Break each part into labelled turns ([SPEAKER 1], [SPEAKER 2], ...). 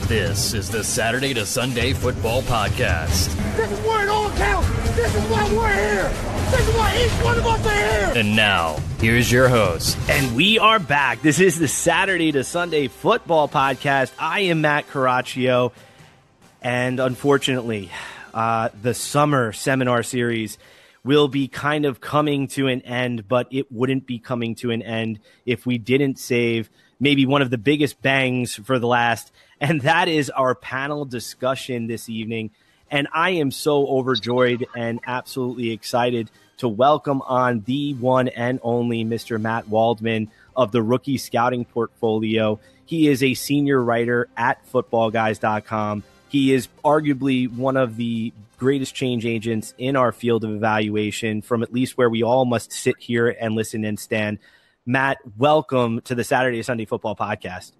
[SPEAKER 1] This is the Saturday to Sunday Football Podcast.
[SPEAKER 2] This is where it all counts. This is why we're here. This is why each one of us are here.
[SPEAKER 1] And now, here's your host.
[SPEAKER 3] And we are back. This is the Saturday to Sunday Football Podcast. I am Matt Caraccio. And unfortunately, the summer seminar series will be kind of coming to an end, but it wouldn't be coming to an end if we didn't save maybe one of the biggest bangs for the last, and that is our panel discussion this evening. And I am so overjoyed and absolutely excited to welcome on the one and only Mr. Matt Waldman of the Rookie Scouting Portfolio. He is a senior writer at Footballguys.com. He is arguably one of the greatest change agents in our field of evaluation, from at least where we all must sit here and listen and stand. Matt, welcome to the Saturday to Sunday Football Podcast.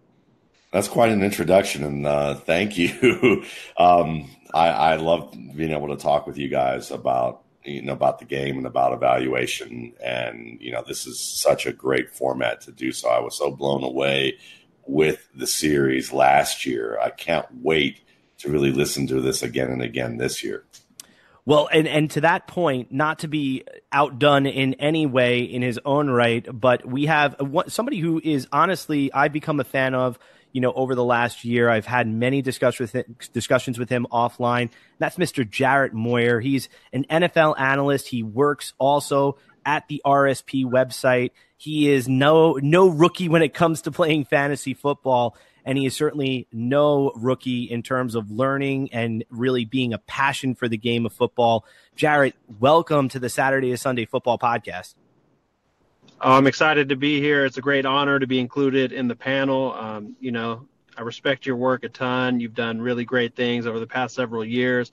[SPEAKER 4] That's quite an introduction, and thank you. I love being able to talk with you guys about the game and about evaluation, and this is such a great format to do so. I was so blown away with the series last year. I can't wait to really listen to this again and again this year.
[SPEAKER 3] Well, and to that point, not to be outdone in any way in his own right, but we have somebody who is honestly I've become a fan of, over the last year. I've had many discussions with him offline. That's Mr. Jarrett Moyer. He's an NFL analyst. He works also at the RSP website. He is no rookie when it comes to playing fantasy football. And he is certainly no rookie in terms of learning and really being a passion for the game of football. Jarrett, welcome to the Saturday to Sunday Football Podcast.
[SPEAKER 5] I'm excited to be here. It's a great honor to be included in the panel. I respect your work a ton. You've done really great things over the past several years.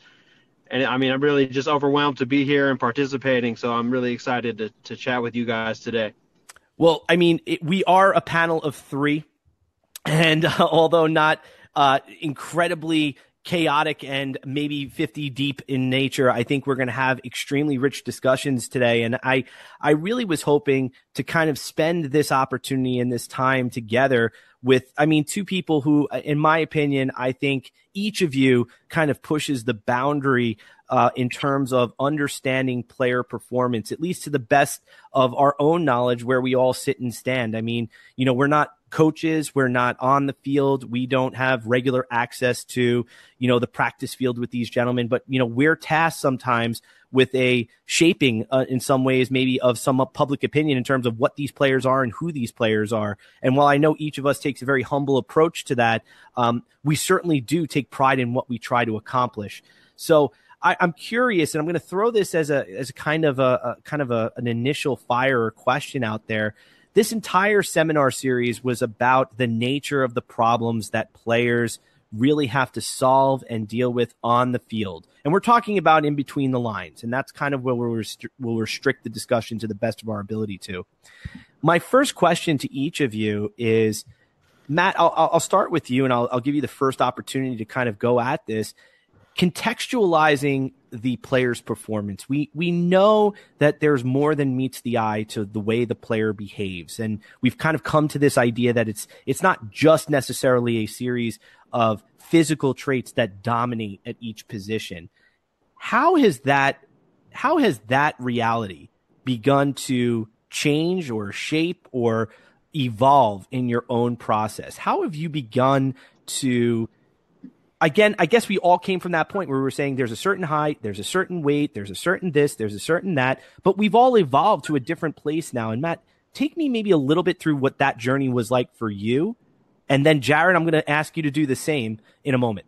[SPEAKER 5] And I'm really just overwhelmed to be here and participating. So I'm really excited to chat with you guys today.
[SPEAKER 3] Well, we are a panel of three. And although not incredibly chaotic and maybe 50 deep in nature, I think we're going to have extremely rich discussions today. And I really was hoping to kind of spend this opportunity and this time together with, two people who, in my opinion, I think each of you kind of pushes the boundary in terms of understanding player performance, at least to the best of our own knowledge, where we all sit and stand. We're not coaches. We're not on the field. We don't have regular access to, the practice field with these gentlemen, but, we're tasked sometimes with a shaping in some ways, maybe of some public opinion in terms of what these players are and who these players are. And while I know each of us takes a very humble approach to that, we certainly do take pride in what we try to accomplish. So I'm curious, and I'm going to throw this as a kind of an initial fire or question out there. This entire seminar series was about the nature of the problems that players really have to solve and deal with on the field. And we're talking about in between the lines, and that's kind of where we'll restrict the discussion to the best of our ability to. My first question to each of you is, Matt, I'll start with you, and I'll give you the first opportunity to kind of go at this. Contextualizing the player's performance. We know that there's more than meets the eye to the way the player behaves. And we've kind of come to this idea that it's not just necessarily a series of physical traits that dominate at each position. How has that reality begun to change or shape or evolve in your own process? How have you begun to, again, I guess we all came from that point where we were saying there's a certain height, there's a certain weight, there's a certain this, there's a certain that, but we've all evolved to a different place now. And Matt, take me maybe a little bit through what that journey was like for you. And then Jarrett, I'm going to ask you to do the same in a moment.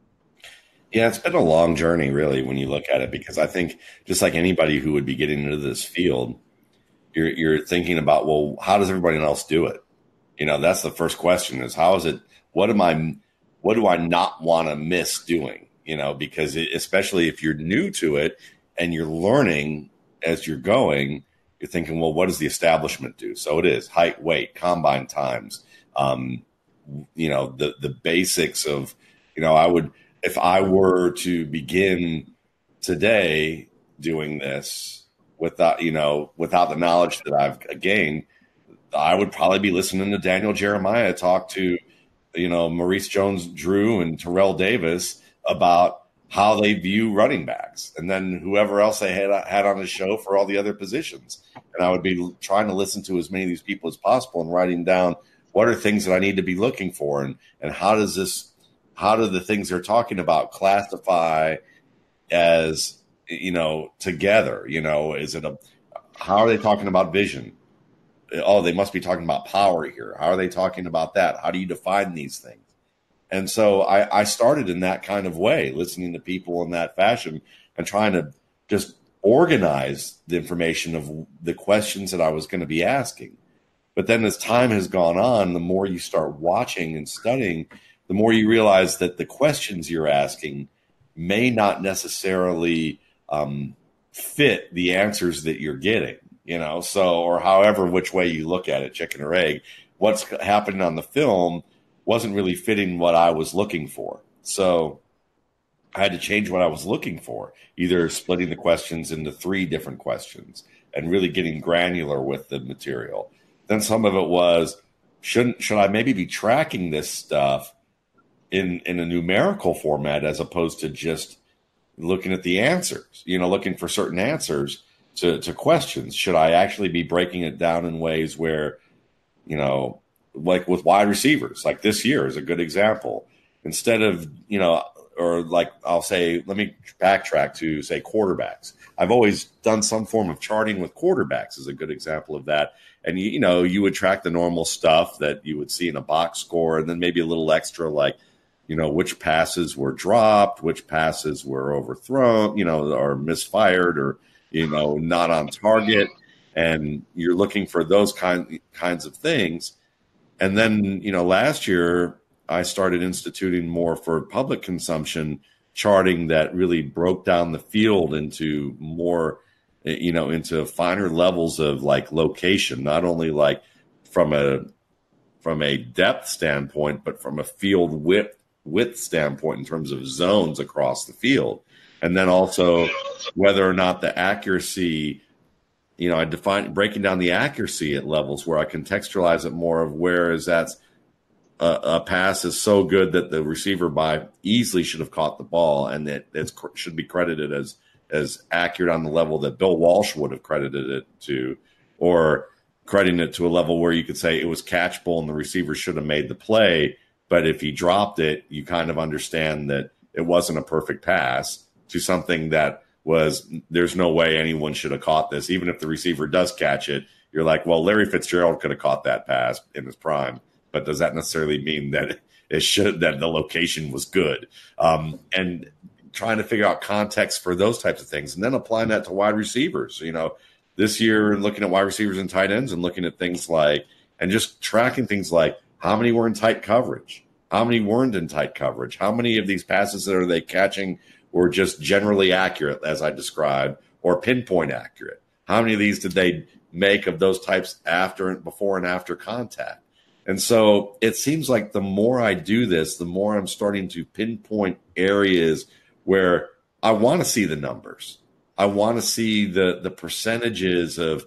[SPEAKER 4] Yeah, it's been a long journey, really, when you look at it, because I think just like anybody who would be getting into this field, you're thinking about, well, how does everybody else do it? That's the first question is, how is it, what do I not want to miss doing? Because especially if you're new to it and you're learning as you're going, you're thinking, well, what does the establishment do? So it is height, weight, combine times, the basics of, if I were to begin today doing this without the knowledge that I've gained, I would probably be listening to Daniel Jeremiah talk to Maurice Jones-Drew and Terrell Davis about how they view running backs, and then whoever else they had on the show for all the other positions. And I would be trying to listen to as many of these people as possible and writing down what are things that I need to be looking for, and how do the things they're talking about classify as, together? How are they talking about vision? Oh, they must be talking about power here. How are they talking about that? How do you define these things? And so I started in that kind of way, listening to people in that fashion and trying to just organize the information of the questions that I was going to be asking. But then as time has gone on, the more you start watching and studying, the more you realize that the questions you're asking may not necessarily fit the answers that you're getting, or however which way you look at it, chicken or egg. What's happening on the film wasn't really fitting what I was looking for. So I had to change what I was looking for, either splitting the questions into 3 different questions and really getting granular with the material. Then some of it was, should I maybe be tracking this stuff in a numerical format as opposed to just looking at the answers, looking for certain answers to questions? Should I actually be breaking it down in ways where, like with wide receivers, like this year is a good example. Instead of, or like I'll say, let me backtrack to say quarterbacks. I've always done some form of charting with quarterbacks is a good example of that. And, you would track the normal stuff that you would see in a box score, and then maybe a little extra like, which passes were dropped, which passes were overthrown, or misfired, or, not on target. And you're looking for those kinds of things. And then, last year I started instituting more for public consumption charting that really broke down the field into more, into finer levels of like location, not only like from a depth standpoint, but from a field width standpoint in terms of zones across the field. And then also whether or not the accuracy, I define breaking down the accuracy at levels where I contextualize it more of where is that's a pass is so good that the receiver by easily should have caught the ball, and that it should be credited as accurate on the level that Bill Walsh would have credited it to, or crediting it to a level where you could say it was catchable and the receiver should have made the play, but if he dropped it, you kind of understand that it wasn't a perfect pass, to something that was, there's no way anyone should have caught this. Even if the receiver does catch it, you're like, well, Larry Fitzgerald could have caught that pass in his prime, but does that necessarily mean that that the location was good? And trying to figure out context for those types of things, and then applying that to wide receivers. This year, looking at wide receivers and tight ends, and looking at things like, and just tracking things like how many were in tight coverage, how many weren't in tight coverage, how many of these passes that are they catching were just generally accurate, as I described, or pinpoint accurate. How many of these did they make of those types before and after contact? And so it seems like the more I do this, the more I'm starting to pinpoint areas where I want to see the numbers. I want to see the percentages of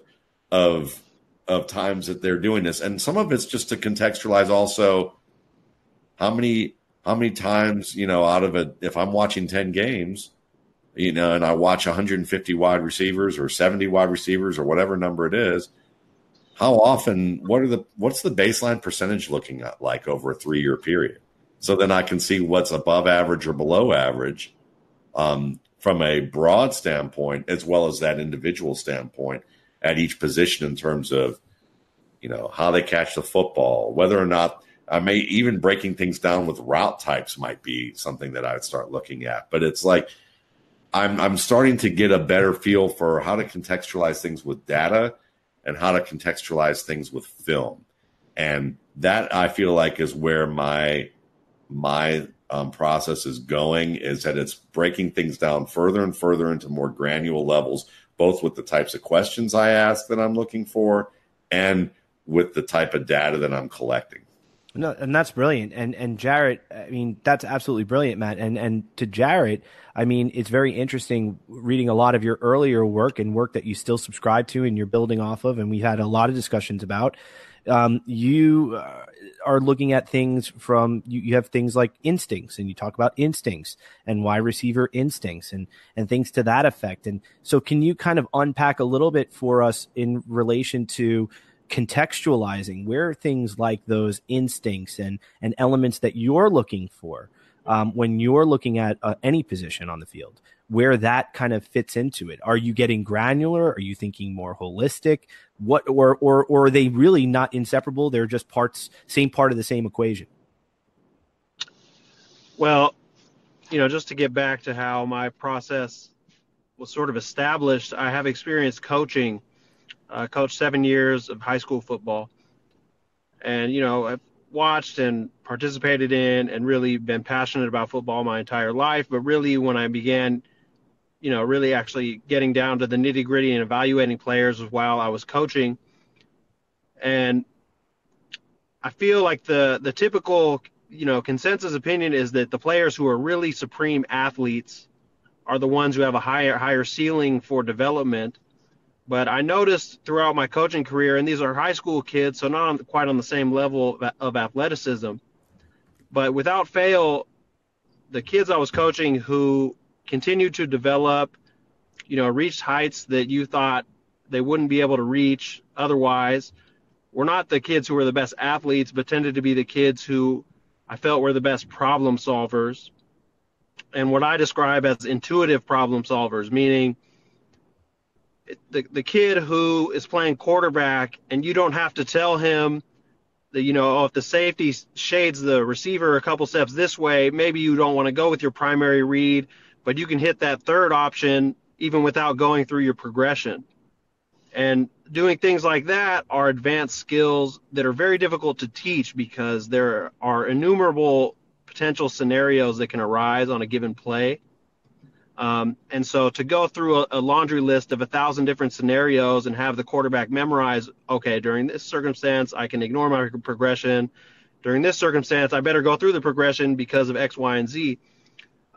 [SPEAKER 4] times that they're doing this. And some of it's just to contextualize also how many times, out of it, if I'm watching 10 games, and I watch 150 wide receivers or 70 wide receivers or whatever number it is, how often, what's the baseline percentage looking at like over a 3-year period? So then I can see what's above average or below average from a broad standpoint, as well as that individual standpoint at each position in terms of, how they catch the football, whether or not I may even breaking things down with route types might be something that I'd start looking at. But it's like I'm starting to get a better feel for how to contextualize things with data and how to contextualize things with film. And that I feel like is where my process is going, is that it's breaking things down further and further into more granular levels, both with the types of questions I ask that I'm looking for and with the type of data that I'm collecting.
[SPEAKER 3] No, and that's brilliant. And Jarrett, I mean, that's absolutely brilliant, Matt. And to Jarrett, I mean, it's very interesting reading a lot of your earlier work and work that you still subscribe to and you're building off of. And we've had a lot of discussions about. You are looking at things from you have things like instincts, and you talk about instincts and wide receiver instincts and things to that effect. And so can you kind of unpack a little bit for us in relation to contextualizing where things like those instincts and elements that you're looking for when you're looking at any position on the field, where that kind of fits into it? Are you getting granular? Are you thinking more holistic? What, or are they really not inseparable? They're just same part of the same equation.
[SPEAKER 5] Well, just to get back to how my process was sort of established, I have experience coaching. Coached 7 years of high school football, and I've watched and participated in and really been passionate about football my entire life. But really, when I began really actually getting down to the nitty gritty and evaluating players while I was coaching. And I feel like the typical, consensus opinion is that the players who are really supreme athletes are the ones who have a higher ceiling for development. But I noticed throughout my coaching career, and these are high school kids, so not quite on the same level of athleticism, but without fail, the kids I was coaching who continued to develop, reached heights that you thought they wouldn't be able to reach otherwise, were not the kids who were the best athletes, but tended to be the kids who I felt were the best problem solvers, and what I describe as intuitive problem solvers, meaning the kid who is playing quarterback and you don't have to tell him that, if the safety shades the receiver a couple steps this way, maybe you don't want to go with your primary read, but you can hit that third option even without going through your progression. And doing things like that are advanced skills that are very difficult to teach because there are innumerable potential scenarios that can arise on a given play. And so to go through a laundry list of 1,000 different scenarios and have the quarterback memorize, okay, during this circumstance, I can ignore my progression. During this circumstance, I better go through the progression because of X, Y, and Z.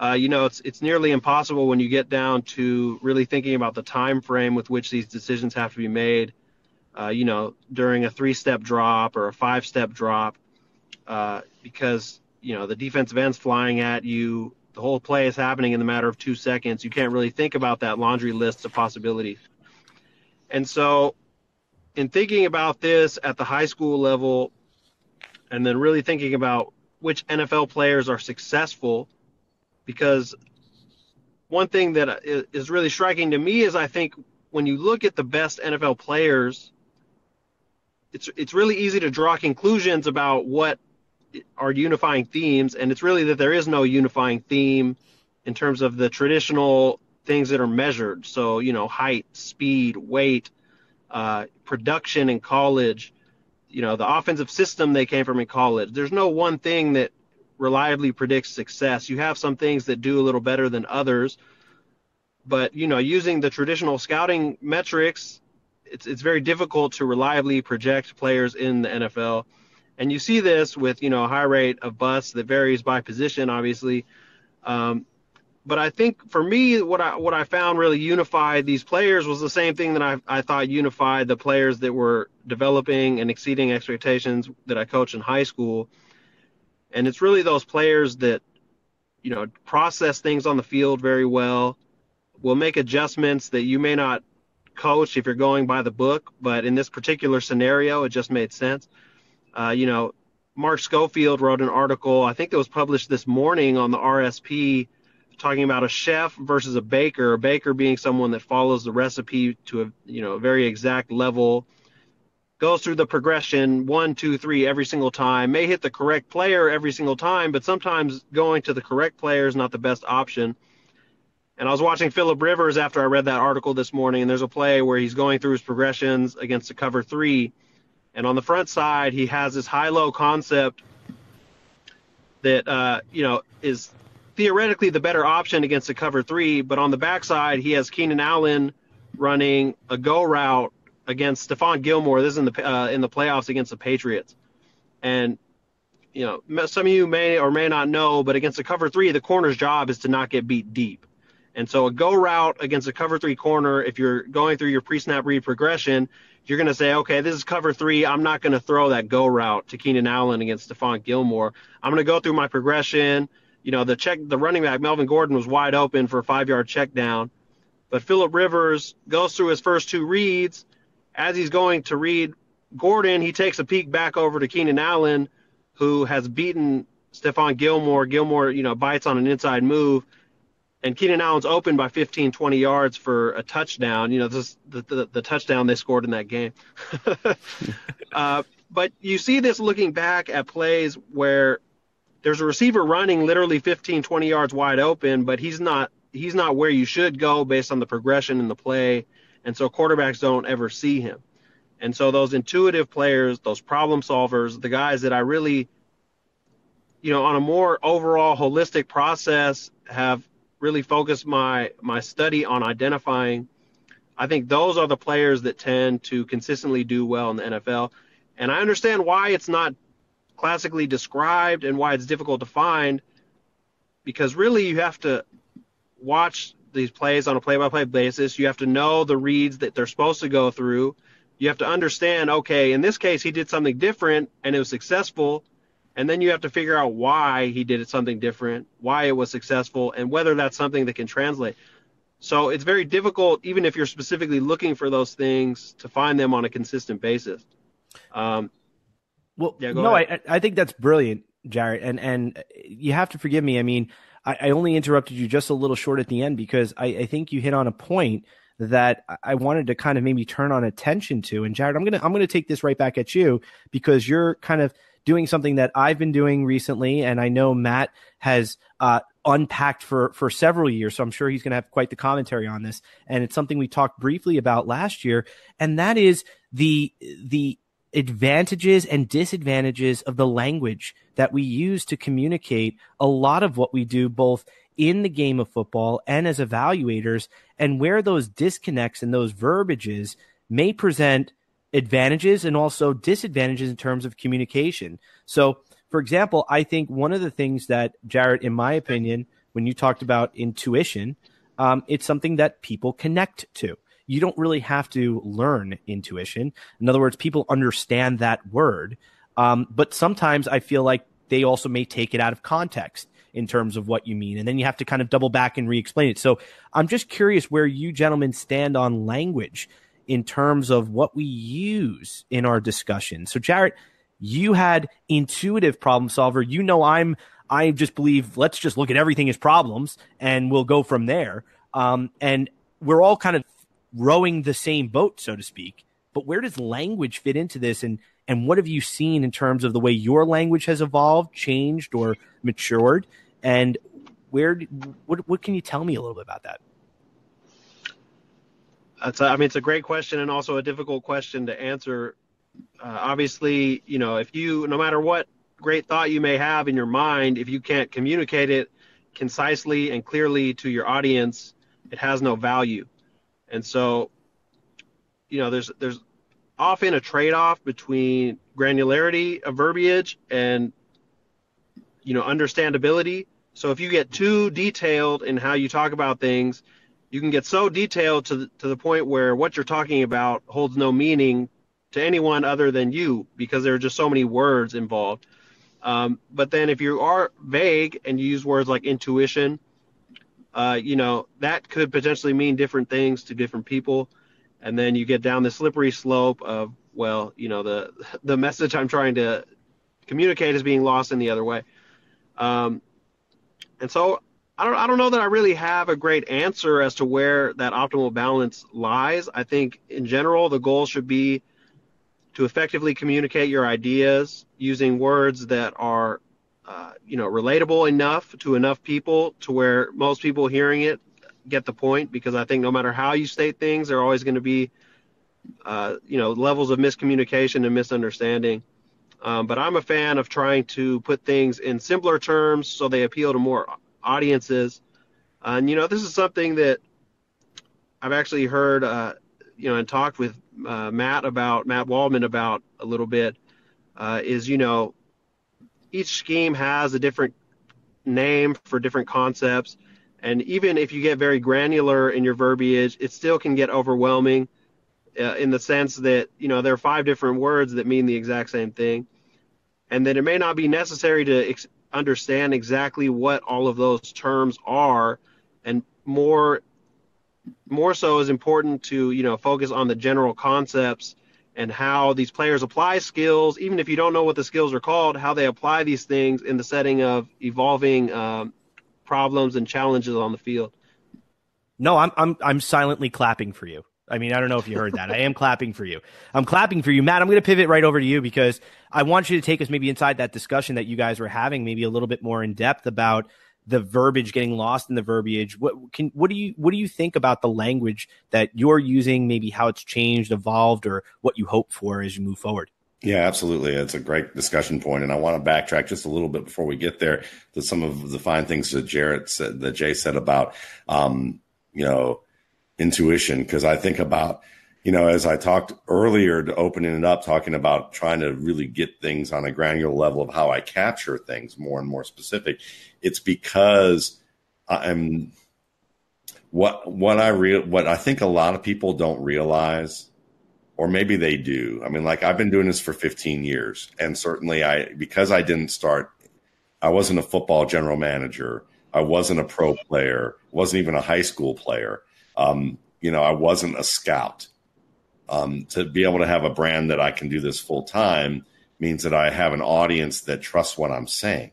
[SPEAKER 5] It's nearly impossible when you get down to really thinking about the time frame with which these decisions have to be made, during a 3-step drop or a 5-step drop, because, the defensive end's flying at you. The whole play is happening in the matter of 2 seconds. You can't really think about that laundry list of possibilities. And so in thinking about this at the high school level, and then really thinking about which NFL players are successful, because one thing that is really striking to me is I think when you look at the best NFL players, it's really easy to draw conclusions about what are unifying themes, and it's really that there is no unifying theme in terms of the traditional things that are measured. So, height, speed, weight, production in college, the offensive system they came from in college. There's no one thing that reliably predicts success. You have some things that do a little better than others, but, using the traditional scouting metrics, it's very difficult to reliably project players in the NFL. And you see this with, a high rate of busts that varies by position, obviously. But I think for me, what I found really unified these players was the same thing that I thought unified the players that were developing and exceeding expectations that I coached in high school. And it's really those players that, process things on the field very well, will make adjustments that you may not coach if you're going by the book, but in this particular scenario, it just made sense. Mark Schofield wrote an article, I think that was published this morning on the RSP, talking about a chef versus a baker being someone that follows the recipe to a very exact level, goes through the progression 1, 2, 3 every single time, may hit the correct player every single time, but sometimes going to the correct player is not the best option. And I was watching Phillip Rivers after I read that article this morning, and there's a play where he's going through his progressions against the cover 3. And on the front side, he has this high-low concept that, is theoretically the better option against the cover 3. But on the backside, he has Keenan Allen running a go route against Stephon Gilmore. This is in the playoffs against the Patriots. And, some of you may or may not know, but against the cover 3, the corner's job is to not get beat deep. And so a go route against a cover 3 corner, if you're going through your pre-snap read progression, you're going to say, okay, this is cover 3. I'm not going to throw that go route to Keenan Allen against Stephon Gilmore. I'm going to go through my progression. The running back, Melvin Gordon, was wide open for a 5-yard check down. But Phillip Rivers goes through his first 2 reads. As he's going to read Gordon, he takes a peek back over to Keenan Allen, who has beaten Stephon Gilmore. Gilmore, bites on an inside move. And Keenan Allen's open by 15, 20 yards for a touchdown. This is the touchdown they scored in that game. But you see this looking back at plays where there's a receiver running literally 15, 20 yards wide open, but he's not where you should go based on the progression in the play. And so quarterbacks don't ever see him. And so those intuitive players, those problem solvers, the guys that I really, on a more overall holistic process have really focused my study on identifying, I think those are the players that tend to consistently do well in the NFL. And I understand why it's not classically described and why it's difficult to find, because really you have to watch these plays on a play-by-play basis. You have to know the reads that they're supposed to go through. You have to understand, okay, in this case he did something different and it was successful. And then you have to figure out why he did something different, why it was successful, and whether that's something that can translate. So it's very difficult, even if you're specifically looking for those things, to find them on a consistent basis.
[SPEAKER 3] I think that's brilliant, Jarrett. And you have to forgive me. I mean, I only interrupted you just a little short at the end because I think you hit on a point that I wanted to kind of maybe turn on attention to. And Jarrett, I'm gonna take this right back at you because you're kind of doing something that I've been doing recently, and I know Matt has unpacked for several years, so I'm sure he's going to have quite the commentary on this. And it's something we talked briefly about last year, and that is the advantages and disadvantages of the language that we use to communicate a lot of what we do, both in the game of football and as evaluators, and where those disconnects and those verbiages may present advantages and also disadvantages in terms of communication. So, for example, I think one of the things that, Jarrett, in my opinion, when you talked about intuition, it's something that people connect to. You don't really have to learn intuition. In other words, people understand that word, but sometimes I feel like they also may take it out of context in terms of what you mean, and then you have to kind of double back and re-explain it. So I'm just curious where you gentlemen stand on language in terms of what we use in our discussion. So Jarrett, you had intuitive problem solver. I just believe let's just look at everything as problems and we'll go from there. And we're all kind of rowing the same boat, so to speak. But where does language fit into this? And what have you seen in terms of the way your language has evolved, changed, or matured? And what can you tell me a little bit about that?
[SPEAKER 5] It's a great question and also a difficult question to answer. Obviously, if you, no matter what great thought you may have in your mind, if you can't communicate it concisely and clearly to your audience, it has no value. And so, there's often a trade-off between granularity of verbiage and, understandability. So if you get too detailed in how you talk about things, you can get so detailed to the point where what you're talking about holds no meaning to anyone other than you, because there are just so many words involved. But then if you are vague and you use words like intuition, that could potentially mean different things to different people. And then you get down the slippery slope of, the message I'm trying to communicate is being lost in the other way. And so I don't know that I really have a great answer as to where that optimal balance lies. I think in general, the goal should be to effectively communicate your ideas using words that are, relatable enough to enough people to where most people hearing it get the point, because I think no matter how you state things, there are always going to be, levels of miscommunication and misunderstanding. But I'm a fan of trying to put things in simpler terms so they appeal to more audiences. And, this is something that I've actually heard, and talked with Matt Waldman about a little bit, is, each scheme has a different name for different concepts. And even if you get very granular in your verbiage, it still can get overwhelming. in the sense that, there are 5 different words that mean the exact same thing. And that it may not be necessary to understand exactly what all of those terms are. And more so is important to, focus on the general concepts and how these players apply skills, even if you don't know what the skills are called, how they apply these things in the setting of evolving problems and challenges on the field.
[SPEAKER 3] No, I'm silently clapping for you. I mean, I don't know if you heard that. I am clapping for you. I'm clapping for you, Matt. I'm going to pivot right over to you because I want you to take us maybe inside that discussion that you guys were having, maybe a little bit more in depth about the verbiage, getting lost in the verbiage. What do you think about the language that you're using, maybe how it's changed, evolved, or what you hope for as you move forward?
[SPEAKER 4] Yeah, absolutely. It's a great discussion point, and I want to backtrack just a little bit before we get there to some of the fine things that Jay said about, intuition, because I think about, as I talked earlier to opening it up, talking about trying to really get things on a granular level of how I capture things more and more specific. It's because what I think a lot of people don't realize, or maybe they do. I mean, like, I've been doing this for 15 years, and certainly because I wasn't a football general manager. I wasn't a pro player, wasn't even a high school player. I wasn't a scout. To be able to have a brand that I can do this full time means that I have an audience that trusts what I'm saying.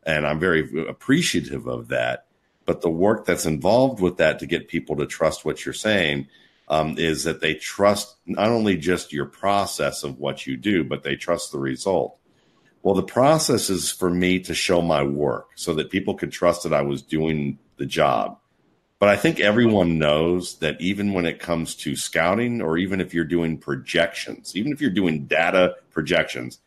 [SPEAKER 4] And I'm very appreciative of that. But the work that's involved with that to get people to trust what you're saying is that they trust not only just your process of what you do, but they trust the result. Well, the process is for me to show my work so that people could trust that I was doing the job. But I think everyone knows that even when it comes to scouting, or even if you're doing projections, even if you're doing data projections,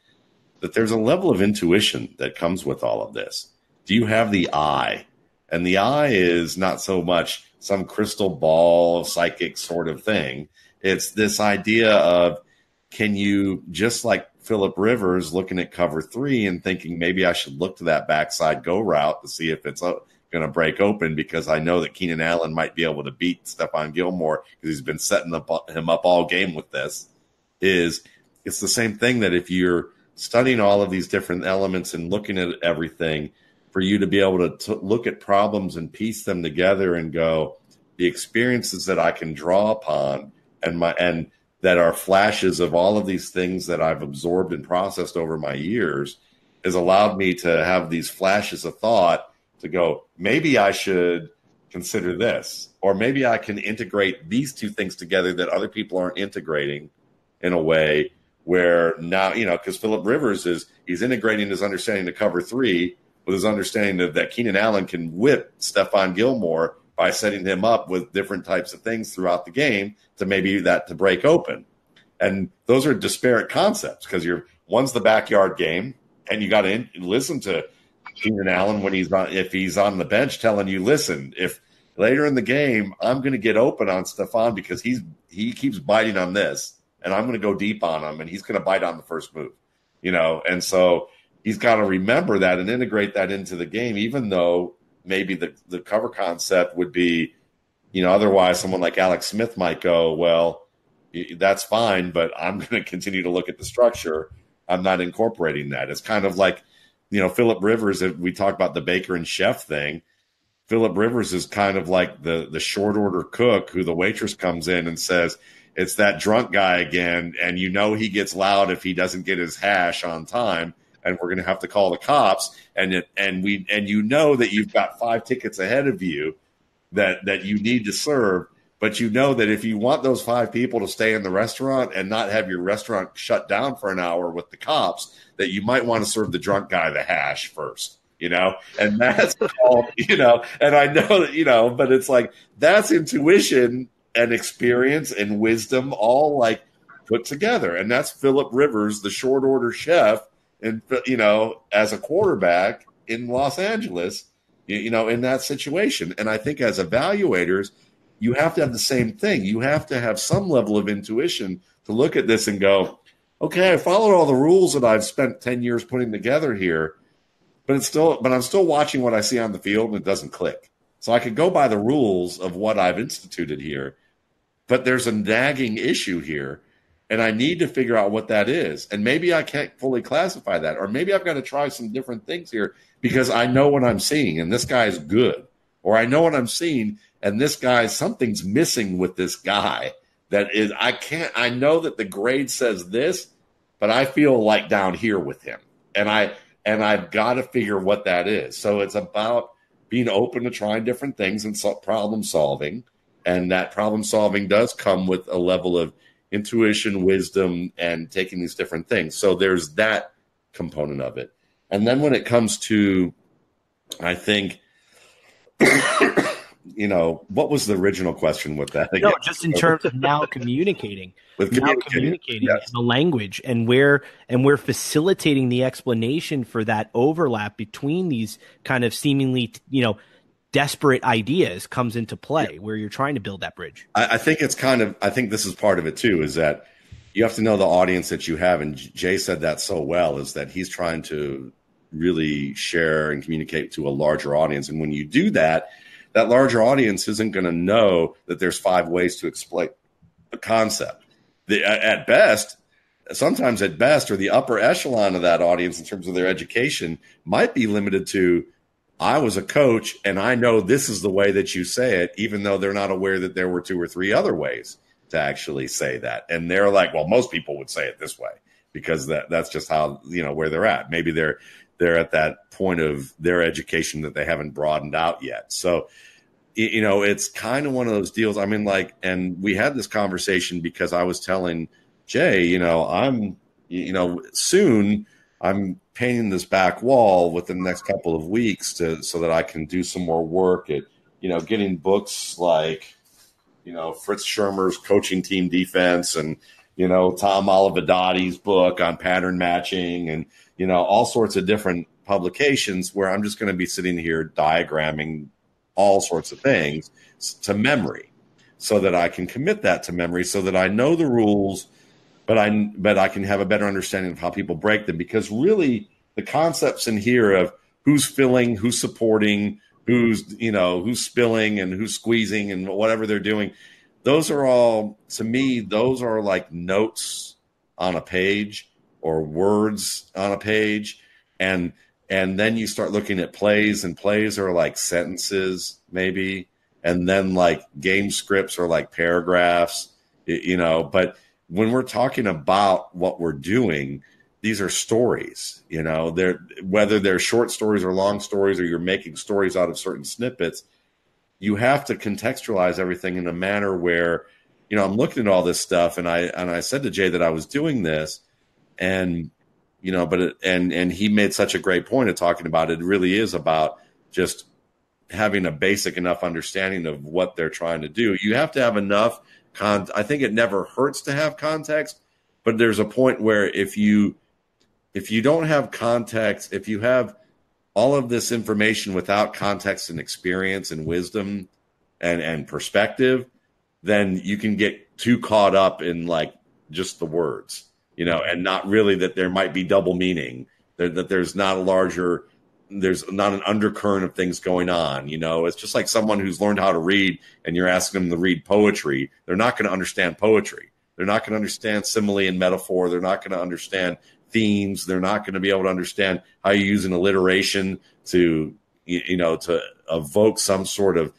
[SPEAKER 4] that there's a level of intuition that comes with all of this. Do you have the eye? And the eye is not so much some crystal ball, psychic sort of thing. It's this idea of, can you, just like Phillip Rivers looking at cover 3 and thinking maybe I should look to that backside go route to see if it's going to break open, because I know that Keenan Allen might be able to beat Stephon Gilmore because he's been setting him up all game with this. It's the same thing, that if you're studying all of these different elements and looking at everything, for you to be able to look at problems and piece them together and go, the experiences that I can draw upon and that are flashes of all of these things that I've absorbed and processed over my years, has allowed me to have these flashes of thought to go, maybe I should consider this, or maybe I can integrate these two things together that other people aren't integrating in a way where now, because Phillip Rivers he's integrating his understanding to cover 3 with his understanding that Keenan Allen can whip Stephon Gilmore by setting him up with different types of things throughout the game to break open. And those are disparate concepts, because one's the backyard game, and you got to listen to Keenan Allen if he's on the bench telling you, listen, if later in the game I'm going to get open on Stephon because he keeps biting on this, and I'm going to go deep on him, and he's going to bite on the first move, and so he's got to remember that and integrate that into the game, even though maybe the cover concept would be, otherwise someone like Alex Smith might go, well, that's fine, but I'm going to continue to look at the structure. I'm not incorporating that. It's kind of like, Phillip Rivers, if we talk about the baker and chef thing, Phillip Rivers is kind of like the short order cook who the waitress comes in and says, it's that drunk guy again, and he gets loud if he doesn't get his hash on time, and we're going to have to call the cops, and that you've got 5 tickets ahead of you that you need to serve, but that if you want those 5 people to stay in the restaurant and not have your restaurant shut down for an hour with the cops, that you might want to serve the drunk guy the hash first, and that's all, and I know that, but it's like, that's intuition and experience and wisdom all like put together. And that's Phillip Rivers, the short order chef, and, as a quarterback in Los Angeles, in that situation. And I think as evaluators, you have to have the same thing. You have to have some level of intuition to look at this and go, okay, I followed all the rules that I've spent 10 years putting together here, but I'm still watching what I see on the field, and it doesn't click. So I could go by the rules of what I've instituted here, but there's a nagging issue here, and I need to figure out what that is. And maybe I can't fully classify that, or maybe I've got to try some different things here because I know what I'm seeing, and this guy's good. Or I know what I'm seeing, and this guy, something's missing with this guy. That is, I know that the grade says this, but I feel like down here with him. And I've got to figure what that is. So it's about being open to trying different things and problem solving. And that problem solving does come with a level of intuition, wisdom, and taking these different things. So there's that component of it. And then when it comes to, I think, what was the original question with that?
[SPEAKER 3] No, just in terms of now communicating,
[SPEAKER 4] Yes.
[SPEAKER 3] the language, and we're facilitating the explanation for that overlap between these kind of seemingly, desperate ideas comes into play where you're trying to build that bridge.
[SPEAKER 4] I think I think this is part of it too, is that you have to know the audience that you have. And Jay said that so well, is that he's trying to really share and communicate to a larger audience. And when you do that, that larger audience isn't going to know that there's 5 ways to explain a concept. Sometimes at best, or the upper echelon of that audience in terms of their education might be limited to, I was a coach and I know this is the way that you say it, even though they're not aware that there were 2 or 3 other ways to actually say that. And they're like, well, most people would say it this way because that's just how, where they're at. Maybe they're at that point of their education that they haven't broadened out yet. So, it's kind of one of those deals. I mean, and we had this conversation because I was telling Jay, soon I'm painting this back wall within the next couple of weeks so that I can do some more work at, getting books like, Fritz Shermer's Coaching Team Defense and, Tom Olivedotti's book on pattern matching and, all sorts of different publications where I'm just going to be sitting here diagramming all sorts of things to memory so that I can commit that to memory so that I know the rules, but I can have a better understanding of how people break them, because really the concepts in here of who's filling, who's supporting, who's spilling and who's squeezing and whatever they're doing, those are all, to me, those are like notes on a page or words on a page. And then you start looking at plays, and plays are like sentences maybe. And then like game scripts are like paragraphs, but when we're talking about what we're doing, these are stories, whether they're short stories or long stories, or you're making stories out of certain snippets, you have to contextualize everything in a manner where, I'm looking at all this stuff, and I said to Jay that I was doing this, and and he made such a great point of talking about it. It really is about just having a basic enough understanding of what they're trying to do. You have to have enough I think it never hurts to have context, but there's a point where if you don't have context, if you have all of this information without context and experience and wisdom and perspective, then you can get too caught up in like just the words, and not really that there might be double meaning, that there's not there's not an undercurrent of things going on. It's just like someone who's learned how to read and you're asking them to read poetry. They're not going to understand poetry. They're not going to understand simile and metaphor. They're not going to understand themes. They're not going to be able to understand how you use an alliteration to evoke some sort of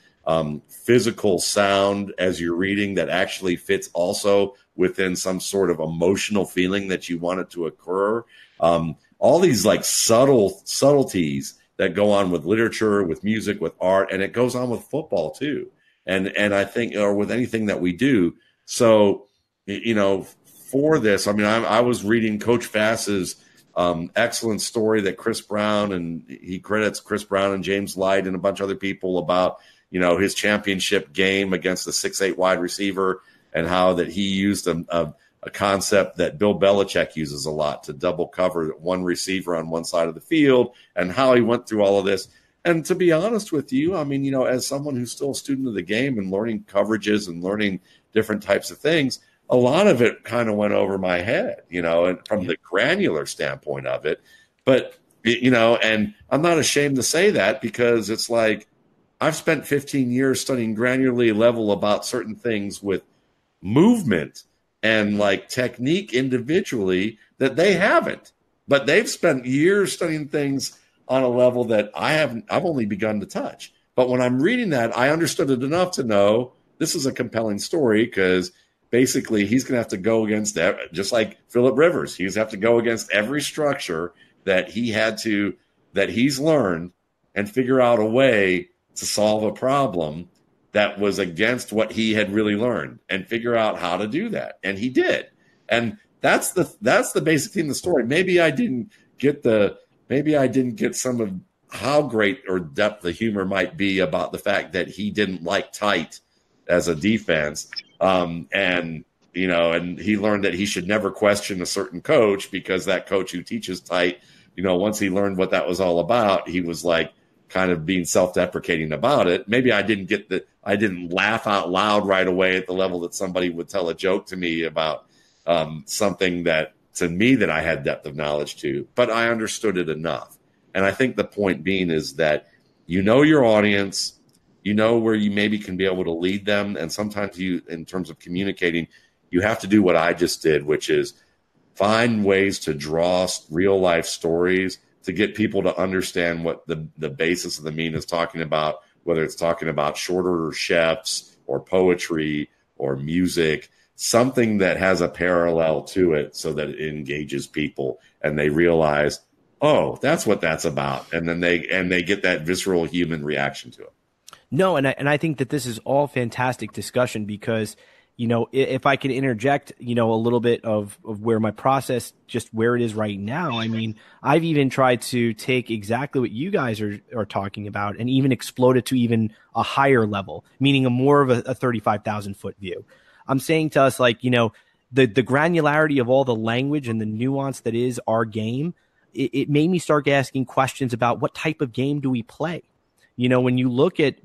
[SPEAKER 4] physical sound as you're reading that actually fits also within some sort of emotional feeling that you want it to occur. All these like subtleties that go on with literature, with music, with art, and it goes on with football too. And I think, or with anything that we do. So, for this, I mean, I was reading Coach Fass's excellent story that Chris Brown, and he credits Chris Brown and James Light and a bunch of other people about, his championship game against the 6'8" wide receiver, and how that he used a concept that Bill Belichick uses a lot to double cover one receiver on one side of the field, and how he went through all of this. And to be honest with you, I mean, as someone who's still a student of the game and learning coverages and learning different types of things, a lot of it kind of went over my head, and from the granular standpoint of it. But, and I'm not ashamed to say that, because it's like I've spent 15 years studying granularly level about certain things with movement and like technique individually that they haven't. But they've spent years studying things on a level that I've only begun to touch. But when I'm reading that, I understood it enough to know this is a compelling story, because basically he's going to have to go against that, just like Phillip Rivers. He's have to go against every structure that he's learned and figure out a way to solve a problem that was against what he had really learned and figure out how to do that. And he did. And that's the basic theme of the story. Maybe I didn't get some of how great or depth the humor might be about the fact that he didn't like tight as a defense. And he learned that he should never question a certain coach, because that coach who teaches tight, once he learned what that was all about, he was like kind of being self-deprecating about it. Maybe I didn't laugh out loud right away at the level that somebody would tell a joke to me about something that to me that I had depth of knowledge to, but I understood it enough. And I think the point being is that your audience, where you maybe can be able to lead them. And sometimes in terms of communicating, you have to do what I just did, which is find ways to draw real life stories to get people to understand what the basis of the meme is talking about, whether it's talking about short order chefs or poetry or music, something that has a parallel to it so that it engages people and they realize, oh, that's what that's about. And then they get that visceral human reaction to it.
[SPEAKER 3] No, and I think that this is all fantastic discussion, because, if I could interject, a little bit of where my process, just where it is right now. I mean, I've even tried to take exactly what you guys are talking about and even explode it to even a higher level, meaning more of a 35,000 foot view. I'm saying to us, like, the granularity of all the language and the nuance that is our game, it made me start asking questions about what type of game do we play? When you look at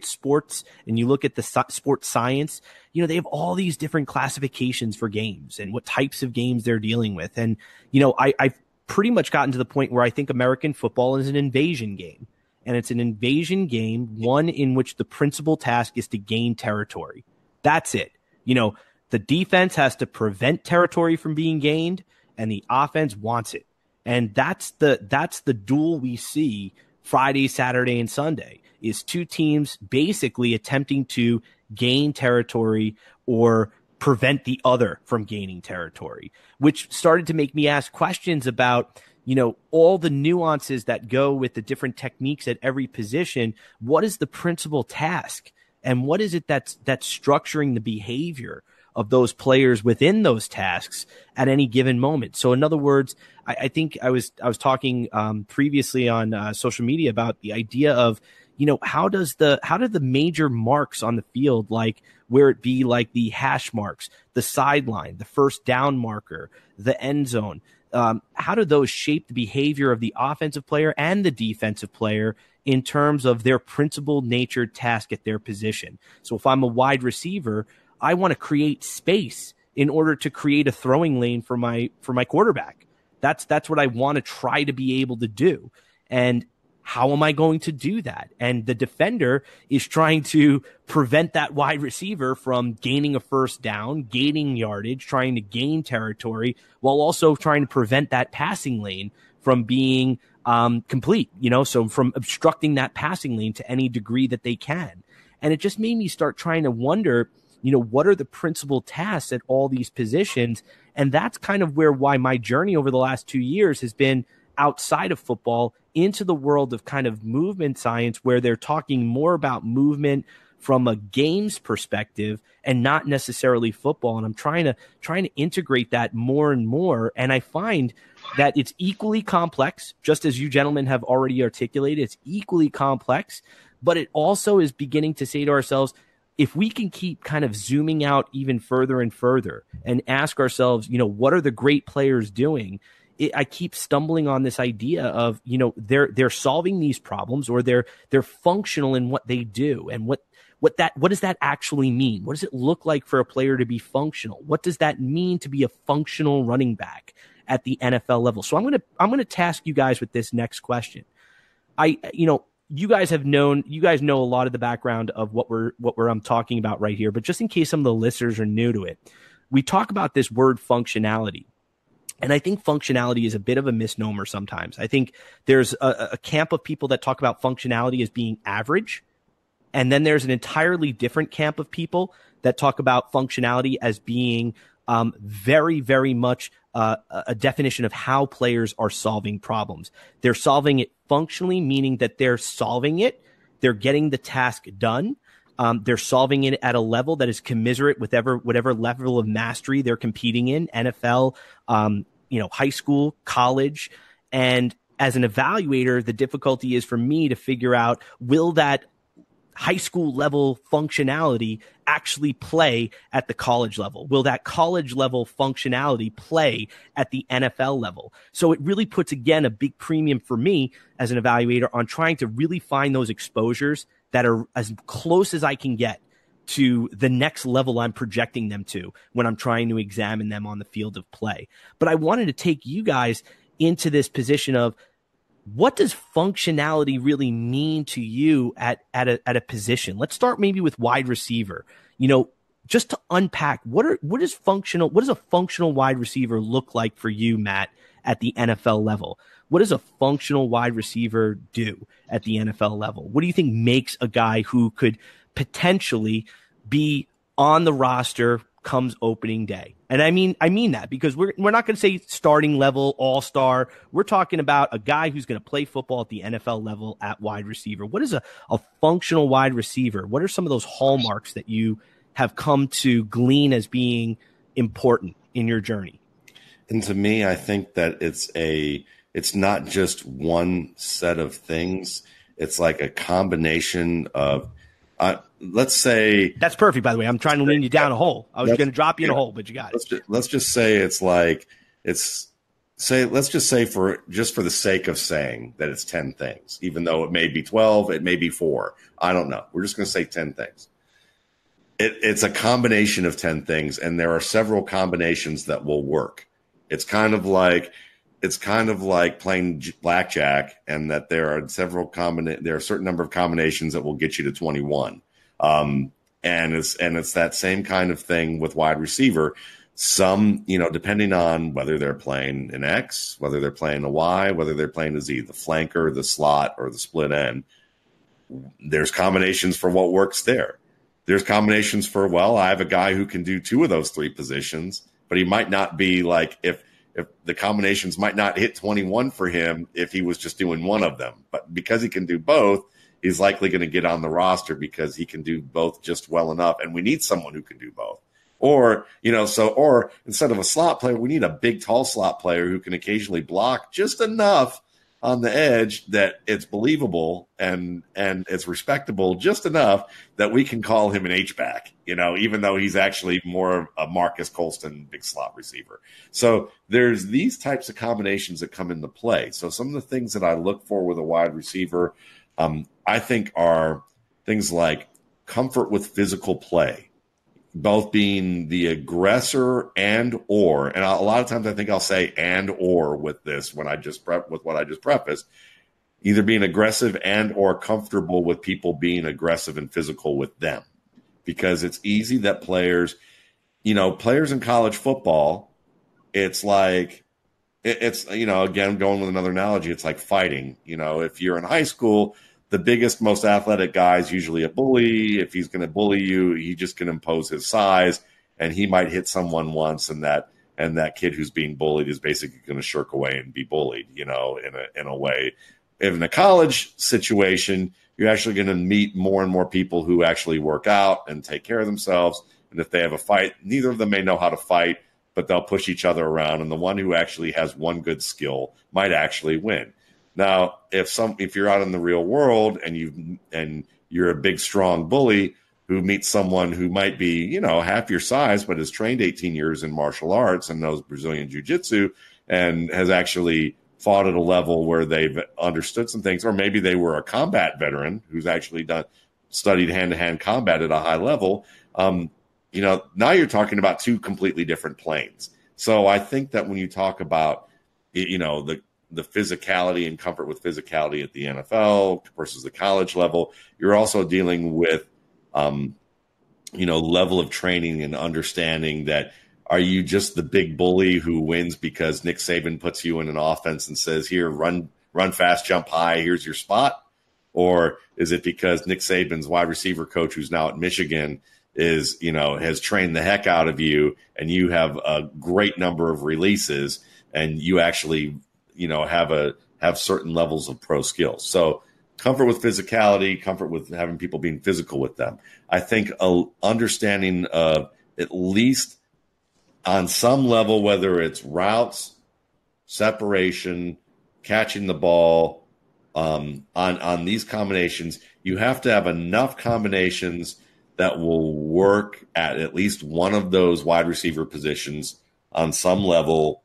[SPEAKER 3] sports and you look at the sports science, they have all these different classifications for games and what types of games they're dealing with. And, I've pretty much gotten to the point where I think American football is an invasion game, and it's an invasion game, one in which the principal task is to gain territory. That's it. The defense has to prevent territory from being gained, and the offense wants it. And that's the duel we see Friday, Saturday, and Sunday, is two teams basically attempting to gain territory or prevent the other from gaining territory, which started to make me ask questions about, all the nuances that go with the different techniques at every position. What is the principal task? And what is it that's structuring the behavior of those players within those tasks at any given moment? So in other words, I think I was talking previously on social media about the idea of, how do the major marks on the field, like where it be like the hash marks, the sideline, the first down marker, the end zone, how do those shape the behavior of the offensive player and the defensive player in terms of their principal natured task at their position? So if I'm a wide receiver, I want to create space in order to create a throwing lane for my quarterback. That's what I want to try to be able to do. And how am I going to do that? And the defender is trying to prevent that wide receiver from gaining a first down, gaining yardage, trying to gain territory, while also trying to prevent that passing lane from being complete, so from obstructing that passing lane to any degree that they can. And it just made me start trying to wonder, what are the principal tasks at all these positions? And that's kind of why my journey over the last 2 years has been outside of football into the world of kind of movement science, where they're talking more about movement from a games perspective and not necessarily football. And I'm trying to integrate that more and more. And I find that it's equally complex, just as you gentlemen have already articulated. It's equally complex, but it also is beginning to say to ourselves, if we can keep kind of zooming out even further and further and ask ourselves, what are the great players doing? I keep stumbling on this idea of, they're solving these problems, or they're functional in what they do. And what does that actually mean? What does it look like for a player to be functional? What does that mean to be a functional running back at the NFL level? So I'm going to task you guys with this next question. you guys know a lot of the background of what I'm talking about right here, but just in case some of the listeners are new to it, we talk about this word functionality. And I think functionality is a bit of a misnomer sometimes. I think there's a camp of people that talk about functionality as being average. And then there's an entirely different camp of people that talk about functionality as being very, very much a definition of how players are solving problems. They're solving it functionally, meaning that they're solving it. They're getting the task done. They're solving it at a level that is commiserate with whatever level of mastery they're competing in, NFL, high school, college. And as an evaluator, the difficulty is for me to figure out, will that high school level functionality actually play at the college level? Will that college level functionality play at the NFL level? So it really puts, again, a big premium for me as an evaluator on trying to really find those exposures that are as close as I can get to the next level I'm projecting them to when I'm trying to examine them on the field of play. But I wanted to take you guys into this position of, what does functionality really mean to you at a position? Let's start maybe with wide receiver. Just to unpack, what does a functional wide receiver look like for you, Matt, at the NFL level? What does a functional wide receiver do at the NFL level? What do you think makes a guy who could potentially be on the roster comes opening day? And I mean that, because we're not going to say starting level, all-star. We're talking about a guy who's going to play football at the NFL level at wide receiver. What is a functional wide receiver? What are some of those hallmarks that you have come to glean as being important in your journey?
[SPEAKER 4] And to me, I think that it's not just one set of things. It's like a combination of, let's say,
[SPEAKER 3] that's perfect. By the way, I'm trying to lean you down a hole. I was going to drop you in a hole, but you got it.
[SPEAKER 4] Let's just say let's just say for the sake of saying that it's 10 things, even though it may be 12, it may be 4. I don't know. We're just going to say 10 things. It's a combination of 10 things, and there are several combinations that will work. It's kind of like playing blackjack, and that there are a certain number of combinations that will get you to 21. And it's that same kind of thing with wide receiver. Some, depending on whether they're playing an X, whether they're playing a Y, whether they're playing a Z, the flanker, the slot, or the split end, there's combinations for what works there. There's combinations for, I have a guy who can do 2 of those 3 positions, but he might not be like, if the combinations might not hit 21 for him if he was just doing one of them. But because he can do both, he's likely going to get on the roster because he can do both just well enough. And we need someone who can do both. Or instead of a slot player, we need a big, tall slot player who can occasionally block just enough on the edge that it's believable and it's respectable just enough that we can call him an H-back, even though he's actually more of a Marcus Colston big slot receiver. So there's these types of combinations that come into play. So some of the things that I look for with a wide receiver, I think, are things like comfort with physical play, both being the aggressor and a lot of times I think I'll say or with this when I just with what I just prefaced, either being aggressive and or comfortable with people being aggressive and physical with them, because it's easy that players in college football, it's like, again, going with another analogy, it's like fighting. If you're in high school, the biggest, most athletic guy is usually a bully. If he's going to bully you, he just can impose his size, and he might hit someone once, and that kid who's being bullied is basically going to shirk away and be bullied, in a way. If in a college situation, you're actually going to meet more and more people who actually work out and take care of themselves. And if they have a fight, neither of them may know how to fight, but they'll push each other around, and the one who actually has one good skill might actually win. Now, if you're out in the real world and you're a big, strong bully who meets someone who might be, half your size, but has trained 18 years in martial arts and knows Brazilian jiu-jitsu and has actually fought at a level where they've understood some things, or maybe they were a combat veteran who's actually studied hand-to-hand combat at a high level, now you're talking about 2 completely different planes. So I think that when you talk about, the physicality and comfort with physicality at the NFL versus the college level. You're also dealing with, level of training and understanding that, are you just the big bully who wins because Nick Saban puts you in an offense and says, here, run fast, jump high, here's your spot? Or is it because Nick Saban's wide receiver coach, who's now at Michigan, has trained the heck out of you, and you have a great number of releases, and you actually, have certain levels of pro skills? So comfort with physicality, comfort with having people being physical with them. I think understanding of at least on some level, whether it's routes, separation, catching the ball, on these combinations, you have to have enough combinations that will work at least one of those wide receiver positions on some level